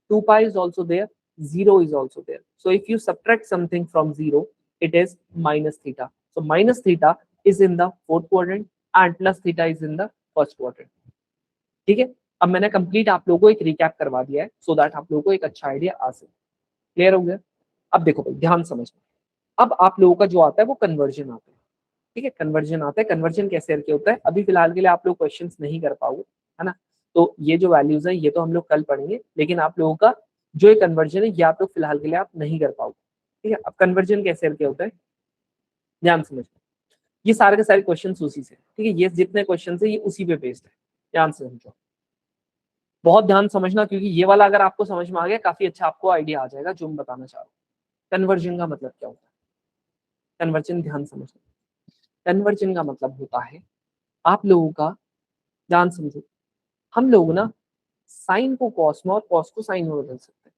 2 pi is also there, 0 is also there. So if you subtract something from 0, it is minus theta. So minus theta is in the fourth quadrant and plus theta is in the first quadrant. ठीक है, अब मैंने कंप्लीट आप लोगों को एक रिकैप करवा दिया है सो दैट आप लोगों को एक अच्छा आइडिया आ सके. क्लियर हो गया? अब देखो भाई, ध्यान समझना. अब आप लोगों का जो आता है वो कन्वर्जन आता है. ठीक है, कन्वर्जन आता है. कन्वर्जन कैसे करके होता है, अभी फिलहाल के लिए आप लोग क्वेश्चंस नहीं कर पाओगे, है ना. तो ये जो वैल्यूज है ये तो हम लोग कल पढ़ेंगे, लेकिन आप लोगों का जो ये कन्वर्जन है ये आप लोग फिलहाल के लिए आप नहीं कर पाओगे. ठीक है, अब कन्वर्जन कैसे करके होता है, ध्यान समझो. ये सारे के सारे क्वेश्चन उसी से, ठीक है, ये जितने क्वेश्चन है ये उसी पे बेस्ड है. ध्यान से समझो, बहुत ध्यान समझना, क्योंकि ये वाला अगर आपको समझ में आ गया काफी अच्छा आपको आइडिया आ जाएगा जो मैं बताना चाह रहा हूँ. कन्वर्जन का मतलब क्या होता है, कन्वर्जन ध्यान समझना. कन्वर्जन का मतलब होता है आप लोगों का, ध्यान समझो, हम लोग ना साइन को कॉस में और कॉस को साइन में बदल सकते हैं.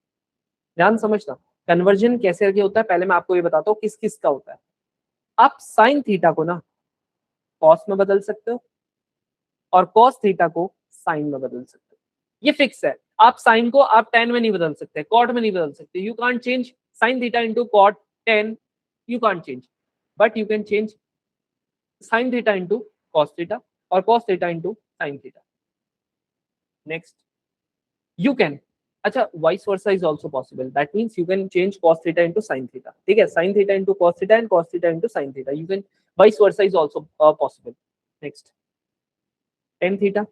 ध्यान समझना, कन्वर्जन कैसे करके होता है पहले मैं आपको ये बताता हूँ किस किस का होता है. आप साइन थीटा को ना कॉस में बदल सकते हो और कॉस थीटा को साइन में बदल सकते हो. ये फिक्स है. आप साइन को आप टेन में नहीं बदल सकते, कॉट में नहीं बदल सकते. You can't change sine theta into cot 10, you can't change, but you can change sine theta into cos theta और cos theta into sine theta. Next, you can, अच्छा, vice versa is also possible. That means you can change cos theta into sin theta. ठीक है, sin theta into cos theta and cos theta into sin theta. You can, vice versa is also possible. Next, tan theta,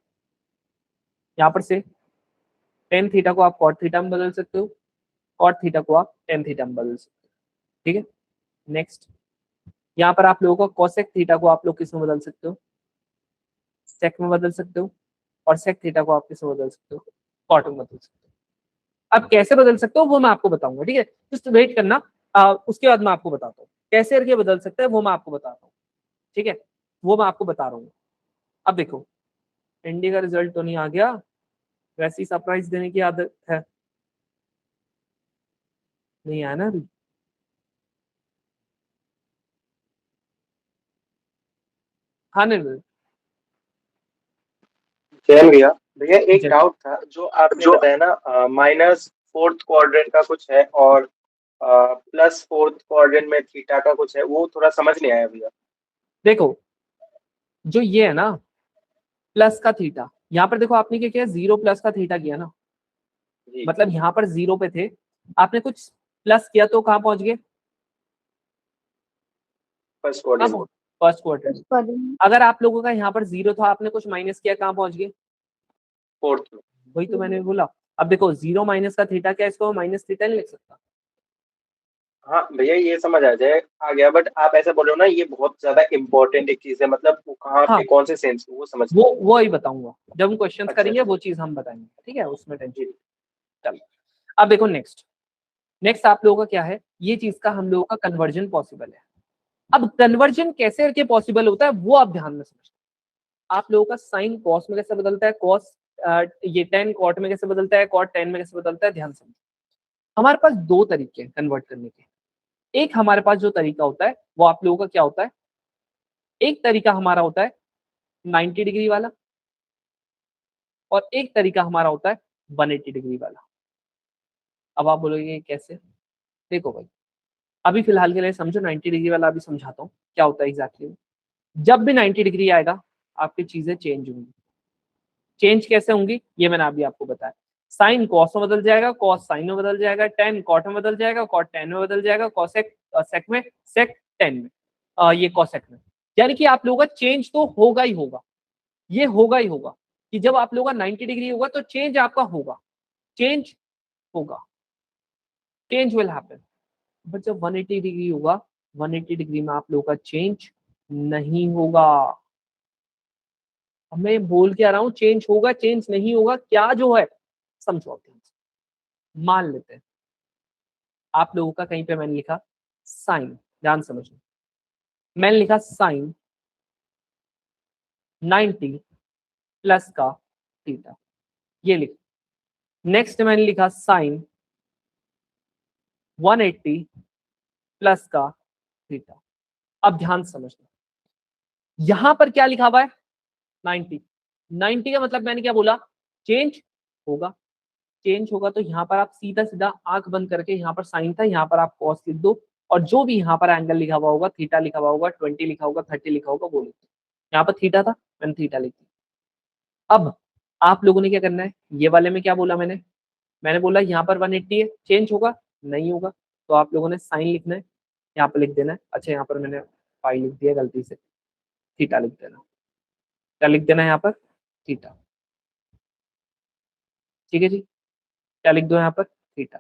यहाँ पर से tan theta को आप cot theta में बदल सकते हो, cot theta को आप tan theta में बदल सकते हो. ठीक है, नेक्स्ट, यहाँ पर आप लोगों को cosec theta को आप लोग किस में बदल सकते हो, sec में बदल सकते हो, और सेक थीटा को आप किससे बदल सकते हो, कॉट में बदल सकते हो. अब कैसे बदल सकते हो वो मैं आपको बताऊंगा. ठीक है, जस्ट वेट करना, उसके बाद मैं आपको बताता हूँ कैसे करके बदल सकते हैं, वो मैं आपको बताता हूँ. ठीक है, वो मैं आपको बता रहा हूँ. अब देखो, इंडिया का रिजल्ट तो नहीं आ गया, वैसी सरप्राइज देने की आदत है, नहीं आया ना अभी. हाँ नहीं, चल गया भैया. एक जी. डाउट था जो आपने बताया ना, माइनस फोर्थ क्वाड्रेंट का कुछ है और प्लस फोर्थ क्वाड्रेंट में थीटा का कुछ है, वो थोड़ा समझ नहीं आया भैया. देखो, जो ये है ना प्लस का थीटा, यहाँ पर देखो आपने क्या किया, 0 प्लस का थीटा किया ना, जी, मतलब यहाँ पर 0 पे थे, आपने कुछ प्लस किया तो कहाँ पहुंच गए, फर्स्ट क्वाड्रेंट. First quadrant. अगर आप लोगों का यहाँ पर 0 था, आपने कुछ माइनस किया, कहाँ पहुंच गए, फोर्थ में. वही तो मैंने बोला. अब देखो 0 माइनस का थीटा क्या, इसको माइनस थीटा नहीं लिख सकता. हाँ भैया, ये समझ आ जाए, आ गया, बट आप ऐसा बोल रहे हो ना, ये बहुत ज्यादा इम्पोर्टेंट एक चीज है, मतलब वो कहाँ हाँ, पे कौन से सेंस में, वो समझ. वो ही बताऊंगा जब हम क्वेश्चन अच्छा, करेंगे, वो चीज हम बताएंगे. ठीक है, उसमें टेंशन. चलो, अब देखो नेक्स्ट आप लोगों का क्या है, ये चीज का हम लोगों का कन्वर्जन पॉसिबल है. अब कन्वर्जन कैसे करके पॉसिबल होता है वो आप ध्यान में समझना. आप लोगों का साइन कॉस में कैसे बदलता है, कॉस ये टेन कॉट में कैसे बदलता है, कॉट टेन में कैसे बदलता है, ध्यान समझो. हमारे पास दो तरीके हैं कन्वर्ट करने के. एक हमारे पास जो तरीका होता है वो आप लोगों का क्या होता है, एक तरीका हमारा होता है 90 डिग्री वाला और एक तरीका हमारा होता है 180 डिग्री वाला। अब आप बोलोगे कैसे? देखो भाई, अभी फिलहाल के लिए समझो 90 डिग्री वाला अभी समझाता हूँ क्या होता है एग्जैक्टली। जब भी 90 डिग्री आएगा आपकी चीजें चेंज होंगी। चेंज कैसे होंगी ये मैंने अभी आपको बताया। साइन कॉस में बदल जाएगा, कॉस साइन में बदल जाएगा, टेन कॉट में बदल जाएगा, कॉट टेन में बदल जाएगा, कॉसेक सेक में, सेक टेन में, ये कॉसेक में। यानी कि आप लोगों का चेंज तो होगा ही होगा, ये होगा ही होगा कि जब आप लोगों का 90 डिग्री होगा तो चेंज आपका होगा, चेंज होगा, चेंज विल हैपन। बट जब 180 डिग्री होगा, 180 डिग्री में आप लोगों का चेंज नहीं होगा। अब मैं बोल के आ रहा हूं चेंज होगा चेंज नहीं होगा, क्या जो है समझो आप ध्यान से। मान लेते हैं आप लोगों का कहीं पे मैंने लिखा साइन, ध्यान समझो, मैंने लिखा साइन 90 प्लस का थीटा, ये लिख। नेक्स्ट मैंने लिखा साइन 180 प्लस का थीटा। अब ध्यान समझना, यहां पर क्या लिखा हुआ है 90, 90 का मतलब मैंने क्या बोला, चेंज होगा। चेंज होगा तो यहाँ पर आप सीधा सीधा आंख बंद करके, यहाँ पर साइन था, यहाँ पर आप कॉस लिख दो, और जो भी यहाँ पर एंगल लिखा हुआ होगा, थीटा लिखा हुआ होगा, 20 लिखा होगा, 30 लिखा होगा, वो लिख दो। यहाँ पर थीटा था, मैंने थीटा लिख दिया। अब आप लोगों ने क्या करना है, ये वाले में क्या बोला मैंने बोला यहाँ पर 180 है, चेंज होगा नहीं होगा, तो आप लोगों ने साइन लिखना है, यहाँ पर लिख देना है। अच्छा यहाँ पर मैंने पाई लिख दिया गलती से, थीटा लिख देना, क्या लिख देना है यहाँ पर, थीटा। ठीक है जी, क्या लिख दो यहाँ पर, थीटा।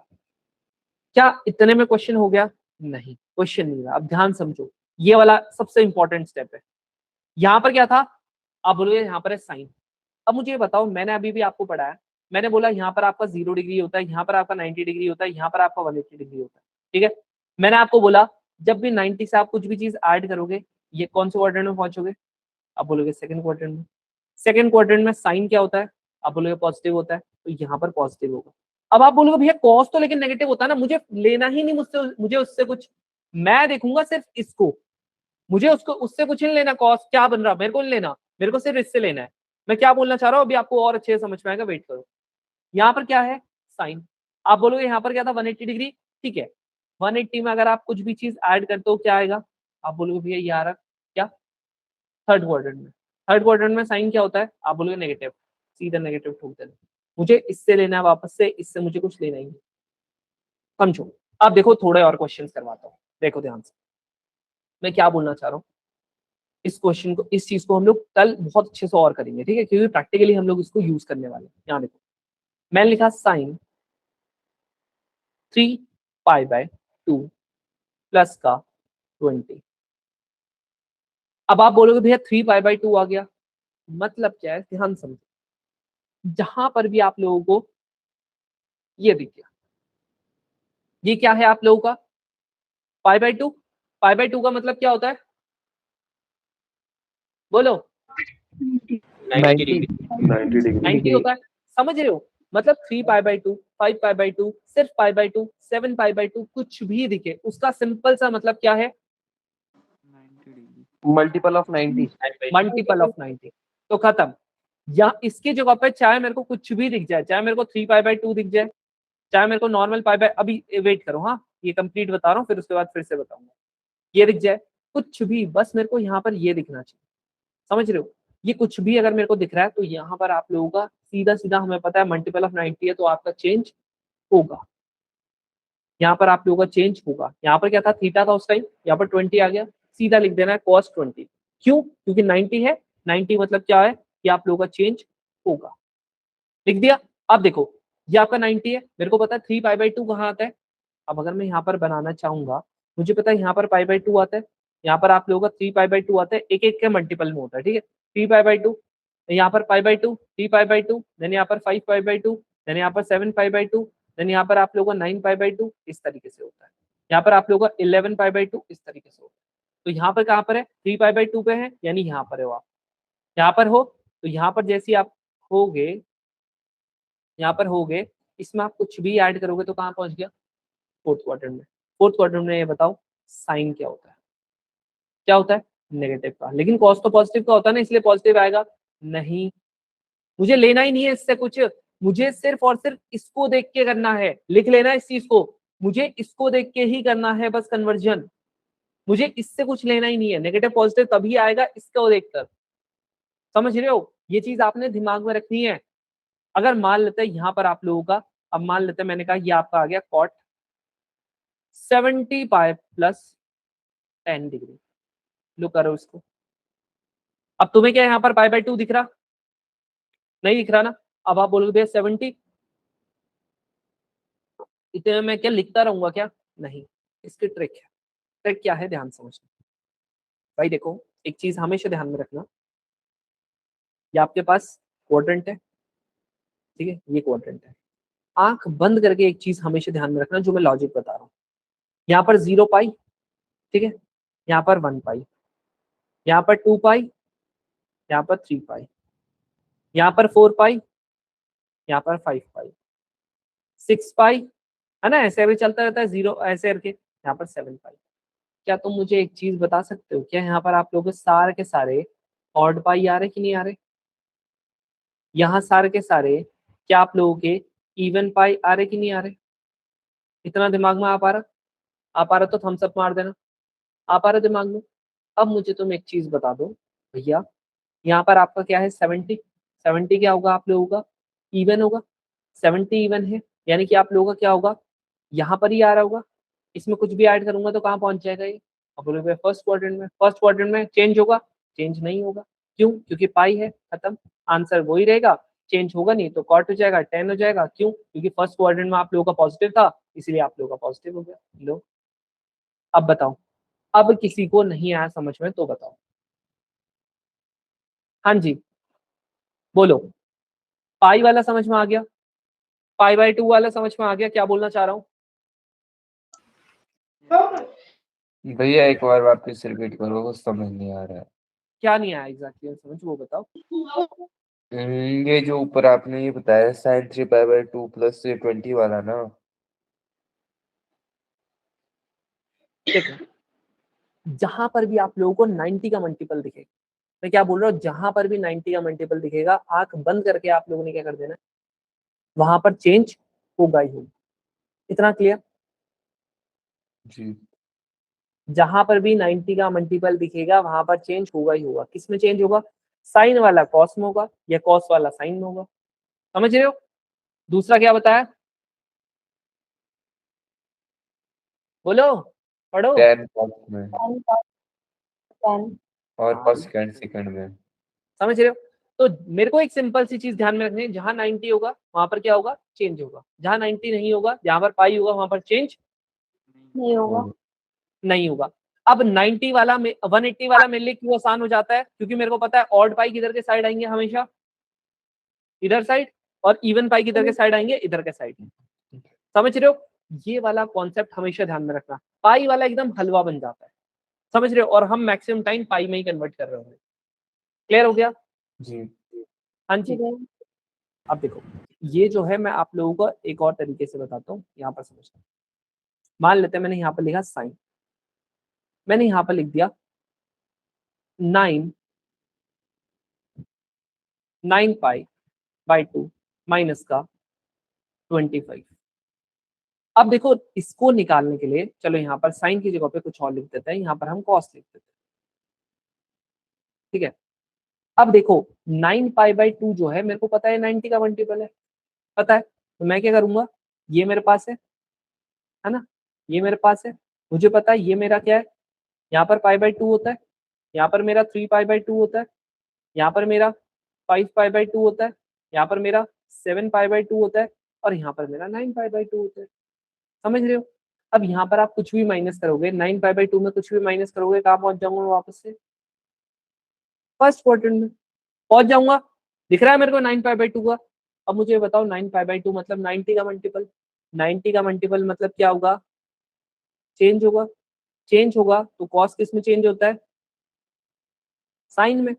क्या इतने में क्वेश्चन हो गया? नहीं, क्वेश्चन नहीं हुआ। अब ध्यान समझो, ये वाला सबसे इंपॉर्टेंट स्टेप है। यहाँ पर क्या था, आप बोलोगे यहाँ पर है साइन। अब मुझे ये बताओ, मैंने अभी भी आपको पढ़ाया, मैंने बोला यहाँ पर आपका 0 डिग्री होता है, यहाँ पर आपका 90 डिग्री होता है, यहाँ पर आपका 180 डिग्री होता है। ठीक है, मैंने आपको बोला जब भी 90 से आप कुछ भी चीज ऐड करोगे, ये कौन से क्वाड्रेंट में पहुंचोगे? आप बोलोगे सेकंड क्वाड्रेंट में। सेकंड क्वाड्रेंट में साइन क्या होता है? आप बोलोगे पॉजिटिव होता है, तो यहाँ पर पॉजिटिव होगा। अब आप बोलोगे भैया कॉस तो लेकिन नेगेटिव होता है ना, मुझे लेना ही नहीं मुझे उससे कुछ, मैं देखूंगा सिर्फ इसको, मुझे उसको उससे कुछ नहीं लेना, कॉस क्या बन रहा मेरे को नहीं लेना, मेरे को सिर्फ इससे लेना है। मैं क्या बोलना चाह रहा हूँ अभी आपको और अच्छे से समझ में आएगा, वेट करो। यहाँ पर क्या है, साइन। आप बोलोगे यहाँ पर क्या था, 180 डिग्री। ठीक है, 180 में अगर आप कुछ भी चीज ऐड करते हो क्या आएगा? आप बोलोगे भैया ये आ रहा क्या, थर्ड क्वाड्रेंट में। थर्ड क्वाड्रेंट में साइन क्या होता है? आप बोलोगे नेगेटिव, सीधा नेगेटिव ठोक देना। मुझे इससे लेना है वापस से, इससे मुझे कुछ लेना ही नहीं। समझो। अब देखो थोड़े और क्वेश्चंस करवाता हूँ, देखो ध्यान से मैं क्या बोलना चाह रहा हूँ। इस क्वेश्चन को, इस चीज को हम लोग कल बहुत अच्छे से और करेंगे, ठीक है, क्योंकि प्रैक्टिकली हम लोग इसको यूज करने वाले हैं। यहाँ देखो मैंने लिखा साइन 3π/2 प्लस का 20। अब आप बोलोगे भैया 3π/2 आ गया, मतलब क्या है, ध्यान समझो। जहां पर भी आप लोगों को ये दिख गया, ये क्या है आप लोगों का π/2, π/2 का मतलब क्या होता है, बोलो 90 डिग्री। 90 डिग्री 90 होता है, समझ रहे हो? मतलब 3π/2, 5π/2, सिर्फ π/2, 7π/2, कुछ भी दिखे उसका सिंपल सा मतलब क्या है, मल्टीपल ऑफ 90। Multiple of 90। तो खत्म। या इसकी जगह पे चाहे मेरे को कुछ भी दिख जाए, चाहे मेरे को 3π/2 दिख जाए, चाहे मेरे को नॉर्मल अभी वेट करो, हाँ ये कंप्लीट बता रहा हूँ, फिर उसके बाद फिर से बताऊंगा। ये दिख जाए कुछ भी, बस मेरे को यहाँ पर ये दिखना चाहिए, समझ रहे हो? ये कुछ भी अगर मेरे को दिख रहा है तो यहाँ पर आप लोगों का सीधा सीधा, हमें पता है मल्टीपल ऑफ 90 है तो आपका चेंज होगा, यहाँ पर आप लोगों का चेंज होगा। यहाँ पर क्या था, थीटा था उस टाइम, यहाँ पर 20 आ गया, सीधा लिख देना है cos 20। क्यों? क्योंकि 90 है, 90 मतलब क्या है कि आप लोगों का चेंज होगा, लिख दिया। अब देखो ये आपका 90 है, मेरे को पता है 3π/2 कहाँ आता है। अब अगर मैं यहाँ पर बनाना चाहूंगा, मुझे पता है यहाँ पर π/2 आता है, यहाँ पर आप लोगों का 3π/2 आता है, एक एक के मल्टीपल में होता है, ठीक है। 3π/2, यहाँ पर π/2, 3π/2, देन यहाँ पर 5π/2, देन यहाँ पर 7π/2, देन यहाँ पर आप लोगों का 9π/2, इस तरीके से होता है। यहाँ पर आप लोगों का 11π/2, इस तरीके से होता है। तो यहाँ पर कहाँ पर है, 3π/2 पे है, यानी यहाँ पर है आप, यहाँ पर हो तो यहाँ पर जैसे आप होगे, यहाँ पर हो गए, इसमें आप कुछ भी ऐड करोगे तो कहाँ पहुंच गया, फोर्थ क्वाड्रेंट में। फोर्थ क्वाड्रेंट में ये बताओ साइन क्या होता है? क्या होता है? नेगेटिव का। लेकिन कॉस तो पॉजिटिव का होता है ना, इसलिए पॉजिटिव आएगा नहीं। मुझे लेना ही नहीं है इससे कुछ, मुझे सिर्फ और सिर्फ इसको देख के करना है। लिख लेना इस चीज को, मुझे इसको देख के ही करना है बस कन्वर्जन। मुझे इससे कुछ लेना ही नहीं है। नेगेटिव पॉजिटिव तभी आएगा इसको देखकर। समझ रहे हो? ये चीज आपने दिमाग में रखनी है। अगर मान लेते हैं यहाँ पर आप लोगों का, अब मान लेते हैं मैंने कहा ये आपका आ गया कॉट 70 पाई प्लस 10 डिग्री। लो करो इसको। अब तुम्हें क्या यहाँ पर पाई बाय 2 दिख रहा? नहीं दिख रहा ना। अब आप बोलोगे भैया 70, इतने में मैं क्या लिखता रहूंगा क्या? नहीं, इसकी ट्रिक है। ट्रिक क्या है ध्यान समझना भाई। देखो एक चीज हमेशा ध्यान में रखना, ये आपके पास क्वाड्रेंट है, ठीक है, ये क्वाड्रेंट है। आंख बंद करके एक चीज हमेशा ध्यान में रखना जो मैं लॉजिक बता रहा हूँ। यहाँ पर 0 पाई, ठीक है, यहाँ पर 1 पाई, यहाँ पर 2 पाई, यहाँ पर 3 पाई, यहाँ पर 4 पाई, यहाँ पर 5 पाई, 6 पाई, है ना, ऐसे भी चलता रहता है 0 ऐसे करके, यहाँ पर 7 पाई। क्या तुम मुझे एक चीज बता सकते हो, क्या यहाँ पर आप लोगों के सारे ऑड पाई आ रहे कि नहीं आ रहे? यहाँ सारे के सारे क्या आप लोगों के इवन पाई आ रहे कि नहीं आ रहे? इतना दिमाग में आ पा रहा? आ पा रहा तो थम्स अप मार देना। आ पा रहा दिमाग में? अब मुझे तुम एक चीज बता दो भैया, यहाँ पर आपका क्या है 70, 70 क्या होगा आप लोगों का? इवन होगा। 70 इवन है, यानी कि आप लोगों का क्या होगा? यहाँ पर ही आ रहा होगा। इसमें कुछ भी ऐड करूंगा तो कहाँ पहुंच जाएगा ये? अब बोलोगे फर्स्ट क्वाड्रेंट में। फर्स्ट क्वाड्रेंट में चेंज होगा? चेंज नहीं होगा। क्यों? क्योंकि पाई है, खत्म। आंसर वही रहेगा, चेंज होगा नहीं तो कॉट हो जाएगा, 10 हो जाएगा। क्यों? क्योंकि फर्स्ट क्वाड्रेंट में आप लोगों का पॉजिटिव था, इसलिए आप लोगों का पॉजिटिव हो गया। लो अब बताओ, अब किसी को नहीं आया समझ में तो बताओ। हाँ जी बोलो। पाई वाला समझ में आ गया? पाई बाय 2 वाला समझ में आ गया? क्या बोलना चाह रहा हूँ? भैया एक बार वापस रिपीट करो, कुछ समझ नहीं आ रहा है। क्या नहीं आया एग्जैक्टली समझ, वो बताओ। ये जो ऊपर आपने ये बताया sin 3 पाई बाय 2 प्लस 20 वाला ना, देखो जहां पर भी आप लोगों को 90 का मल्टीपल दिखेगा, मैं क्या बोल रहा हूँ, जहां पर भी 90 का मल्टीपल दिखेगा आंख बंद करके आप लोगों ने क्या कर देना है, वहां पर चेंज होगा ही होगा। इतना क्लियर? जी जहां पर भी 90 का मल्टीपल दिखेगा वहां पर चेंज होगा ही होगा। किसमें चेंज होगा? साइन वाला कॉस में होगा या कॉस वाला साइन में होगा। समझ रहे हो? दूसरा क्या बताया? बोलो, पढ़ो। tan cos में 10 और हाँ, cos सेकंड में। समझ रहे हो? तो मेरे को एक सिंपल सी चीज ध्यान में रखनी है, जहां 90 होगा वहां पर क्या होगा? चेंज होगा। जहां 90 नहीं होगा, जहां पर पाई होगा वहां पर चेंज नहीं होगा। नहीं होगा। अब 90 वाला में 180 वाला मेरे लिए क्यों आसान हो जाता है? क्योंकि मेरे को पता है ऑड पाई किधर के साइड आएंगे, हमेशा इधर साइड, और इवन पाई किधर के साइड आएंगे, इधर के साइड। समझ रहे हो? ये वाला कॉन्सेप्ट हमेशा ध्यान में रखना। पाई वाला एकदम हलवा बन जाता है, समझ रहे हो? और हम मैक्सिमम टाइम पाई में ही कन्वर्ट कर रहे होंगे। क्लियर हो गया? जी हाँ जी। अब देखो ये जो है मैं आप लोगों को एक और तरीके से बताता हूँ, यहाँ पर समझना। मान लेते हैं मैंने यहाँ पर लिखा साइन, मैंने यहाँ पर लिख दिया 9 पाई बाय 2 माइनस का 25। अब देखो इसको निकालने के लिए चलो यहाँ पर साइन की जगह पे कुछ और लिख देते हैं, यहाँ पर हम कॉस लिख देते हैं, ठीक है। अब देखो 9 पाई बाय 2 जो है मेरे को पता है 90 का मल्टीपल है, पता है, तो मैं क्या करूंगा, ये मेरे पास है ना, ये मेरे पास है, मुझे पता है ये मेरा क्या है, यहाँ पर पाई बाय 2 होता है, यहाँ पर मेरा 3 पाई बाय 2 होता है, यहाँ पर मेरा 5 पाई बाय 2 होता है, यहाँ पर मेरा 7 पाई बाय 2 होता है, और यहाँ पर मेरा 9 पाई बाय 2 होता है। समझ रहे हो? अब यहाँ पर आप कुछ भी माइनस करोगे, 9 पाई बाय 2 में कुछ भी माइनस करोगे, कहाँ पहुंच जाऊंगा मैं वापस से? फर्स्ट क्वाड्रेंट में पहुंच जाऊंगा। दिख रहा है मेरे को 9 पाई बाय 2 का? अब मुझे बताओ 9 पाई बाय 2 मतलब 90 का मल्टीपल, 90 का मल्टीपल मतलब क्या होगा? चेंज होगा। चेंज होगा तो कॉस किस में चेंज होता है? साइन में।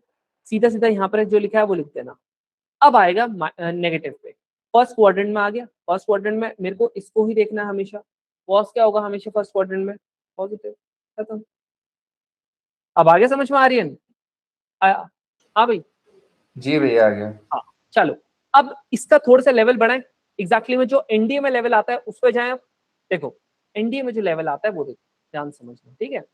सीधा सीधा यहाँ पर जो लिखा है वो लिख देना। अब आएगा नेगेटिव पे, फर्स्ट क्वाड्रेंट में आ गया। फर्स्ट क्वाड्रेंट में मेरे को इसको ही देखना है हमेशा, कॉस क्या होगा हमेशा फर्स्ट क्वाड्रेंट में, पॉजिटिव, खत्म। अब आगे समझ में आ रही है? हाँ भाई, जी भैया आ गया। हाँ चलो, अब इसका थोड़ा सा लेवल बढ़ाएं, एग्जैक्टली में जो एनडीए में लेवल आता है उस पर जाएं। देखो एनडीए में जो लेवल आता है वो देखो, ध्यान समझना, ठीक है।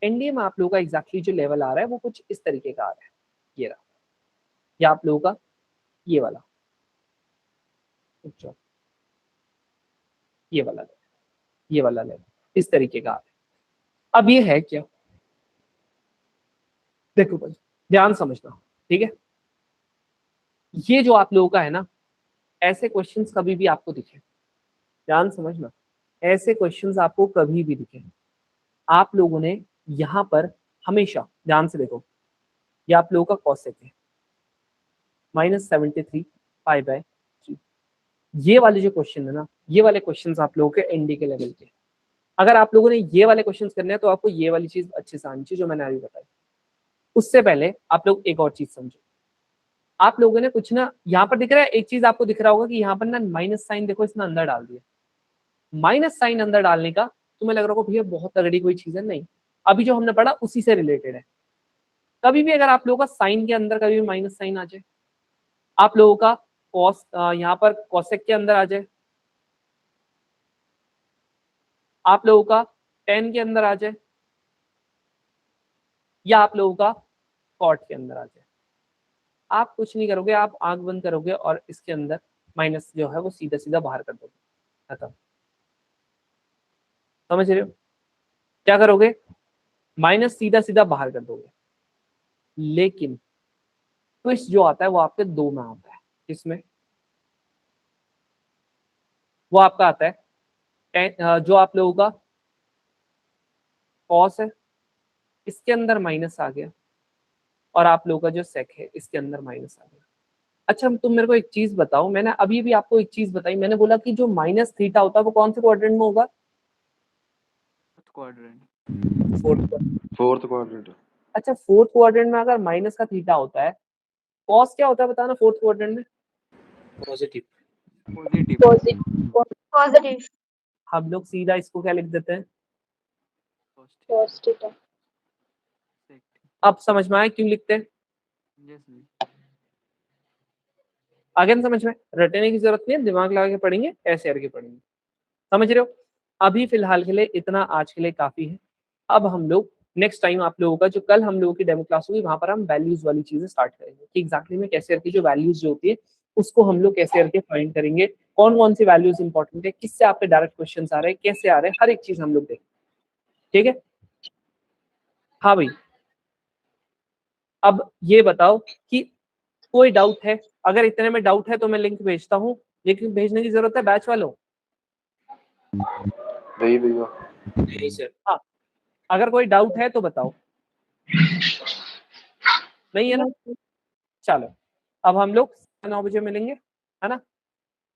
एनडीए में आप लोगों का एग्जैक्टली जो लेवल आ रहा है वो कुछ इस तरीके का आ रहा है, ये रहा, या आप लोगों का ये वाला, अच्छा ये वाला लेवल, ये वाला लेवल इस तरीके का आ रहा है। अब ये है क्या, देखो भाई ध्यान समझना, ठीक है। ये जो आप लोगों का है ना, ऐसे क्वेश्चंस कभी भी आपको दिखे, ध्यान समझना, ऐसे क्वेश्चंस आपको कभी भी दिखे, आप लोगों ने यहाँ पर हमेशा ध्यान से देखो, ये आप लोगों का कॉसेक है -73 पाई बाय 3। ये वाले जो क्वेश्चन है ना, ये वाले क्वेश्चंस आप लोगों के एनडी के लेवल के। अगर आप लोगों ने ये वाले क्वेश्चंस करने हैं तो आपको ये वाली चीज अच्छे से आनी चाहिए जो मैंने अभी बताई। उससे पहले आप लोग एक और चीज समझो, आप लोगों ने कुछ ना यहाँ पर दिख रहा है, एक चीज आपको दिख रहा होगा कि यहाँ पर ना माइनस साइन देखो इसने अंदर डाल दिया। माइनस साइन अंदर डालने का तुम्हें लग रहा होगा भैया बहुत तगड़ी कोई चीज है, नहीं, अभी जो हमने पढ़ा उसी से रिलेटेड है। कभी भी अगर आप लोगों का साइन के अंदर कभी भी माइनस साइन आ जाए, आप लोगों का कॉस यहाँ पर कॉसेक के अंदर आ जाए, आप लोगों का टेन के अंदर आ जाए, या आप लोगों का कॉट के अंदर आ जाए, आप कुछ नहीं करोगे, आप आंख बंद करोगे और इसके अंदर माइनस जो है वो सीधा सीधा बाहर कर दोगे, खत्म। समझ रहे हो? क्या करोगे? माइनस सीधा सीधा बाहर कर दोगे। लेकिन ट्विस्ट जो आता है वो आपके दो में आता है, किसमें? वो आपका आता है जो आप लोगों का कॉस है इसके अंदर माइनस आ गया, और आप लोगों का जो सेक है इसके अंदर माइनस आ गया। अच्छा तुम मेरे को एक चीज बताओ, मैंने अभी भी आपको एक चीज बताई, मैंने बोला कि जो माइनस थीटा होता है वो कौन से क्वाड्रेंट में होगा? quadrant. Fourth quadrant. अच्छा फोर्थ क्वाड्रेंट में अगर माइनस का थीटा होता है, कॉस क्या होता है बताना फोर्थ क्वाड्रेंट में? पॉजिटिव। Positive. पॉजिटिव हम लोग सीधा इसको क्या लिख देते हैं? cos theta. अब समझ में आया क्यों लिखते हैं? Yes, जी. आगे न समझ में, रटने की जरूरत नहीं है, दिमाग लगा के पढ़ेंगे, ऐसे करके पढ़ेंगे। समझ रहे हो? अभी फिलहाल के लिए इतना आज के लिए काफी है। अब हम लोग नेक्स्ट टाइम आप लोगों का जो कल हम लोगों की डेमो क्लास होगी वहां पर हम वैल्यूज वाली चीजें स्टार्ट करेंगे कि एग्जैक्टली में कैसे करके जो वैल्यूज जो होती है उसको हम लोग कैसे करके फाइंड करेंगे, कौन कौन सी वैल्यूज इंपॉर्टेंट है, किससे आपके डायरेक्ट क्वेश्चन आ रहे हैं, कैसे आ रहे हैं, हर एक चीज हम लोग देखेंगे। ठीक है? हाँ भाई, अब ये बताओ कि कोई डाउट है? अगर इतने में डाउट है तो मैं लिंक भेजता हूँ, लेकिन भेजने की जरूरत है बैच वालों? नहीं भैया। नहीं सर। हाँ, अगर कोई डाउट है तो बताओ। नहीं है ना? चलो, अब हम लोग 9 बजे मिलेंगे, है ना,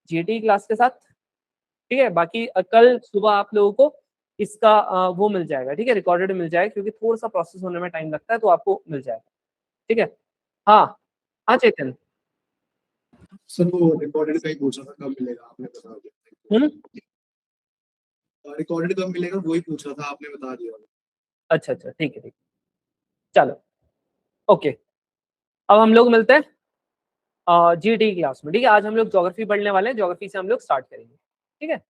जीटी क्लास के साथ। ठीक है, बाकी कल सुबह आप लोगों को इसका वो मिल जाएगा, ठीक है, रिकॉर्डेड मिल जाएगा, क्योंकि थोड़ा सा प्रोसेस होने में टाइम लगता है, तो आपको मिल जाएगा। ठीक है? हाँ हाँ चेतन। सर वो रिकॉर्डेड का ही पूछा था, कब मिलेगा आपने बता दिया। रिकॉर्डेड कब मिलेगा वही पूछा था, आपने बता दिया। अच्छा अच्छा, ठीक है ठीक है, चलो ओके। अब हम लोग मिलते हैं जीटी क्लास में, ठीक है। आज हम लोग ज्योग्राफी पढ़ने वाले हैं, ज्योग्राफी से हम लोग स्टार्ट करेंगे, ठीक है।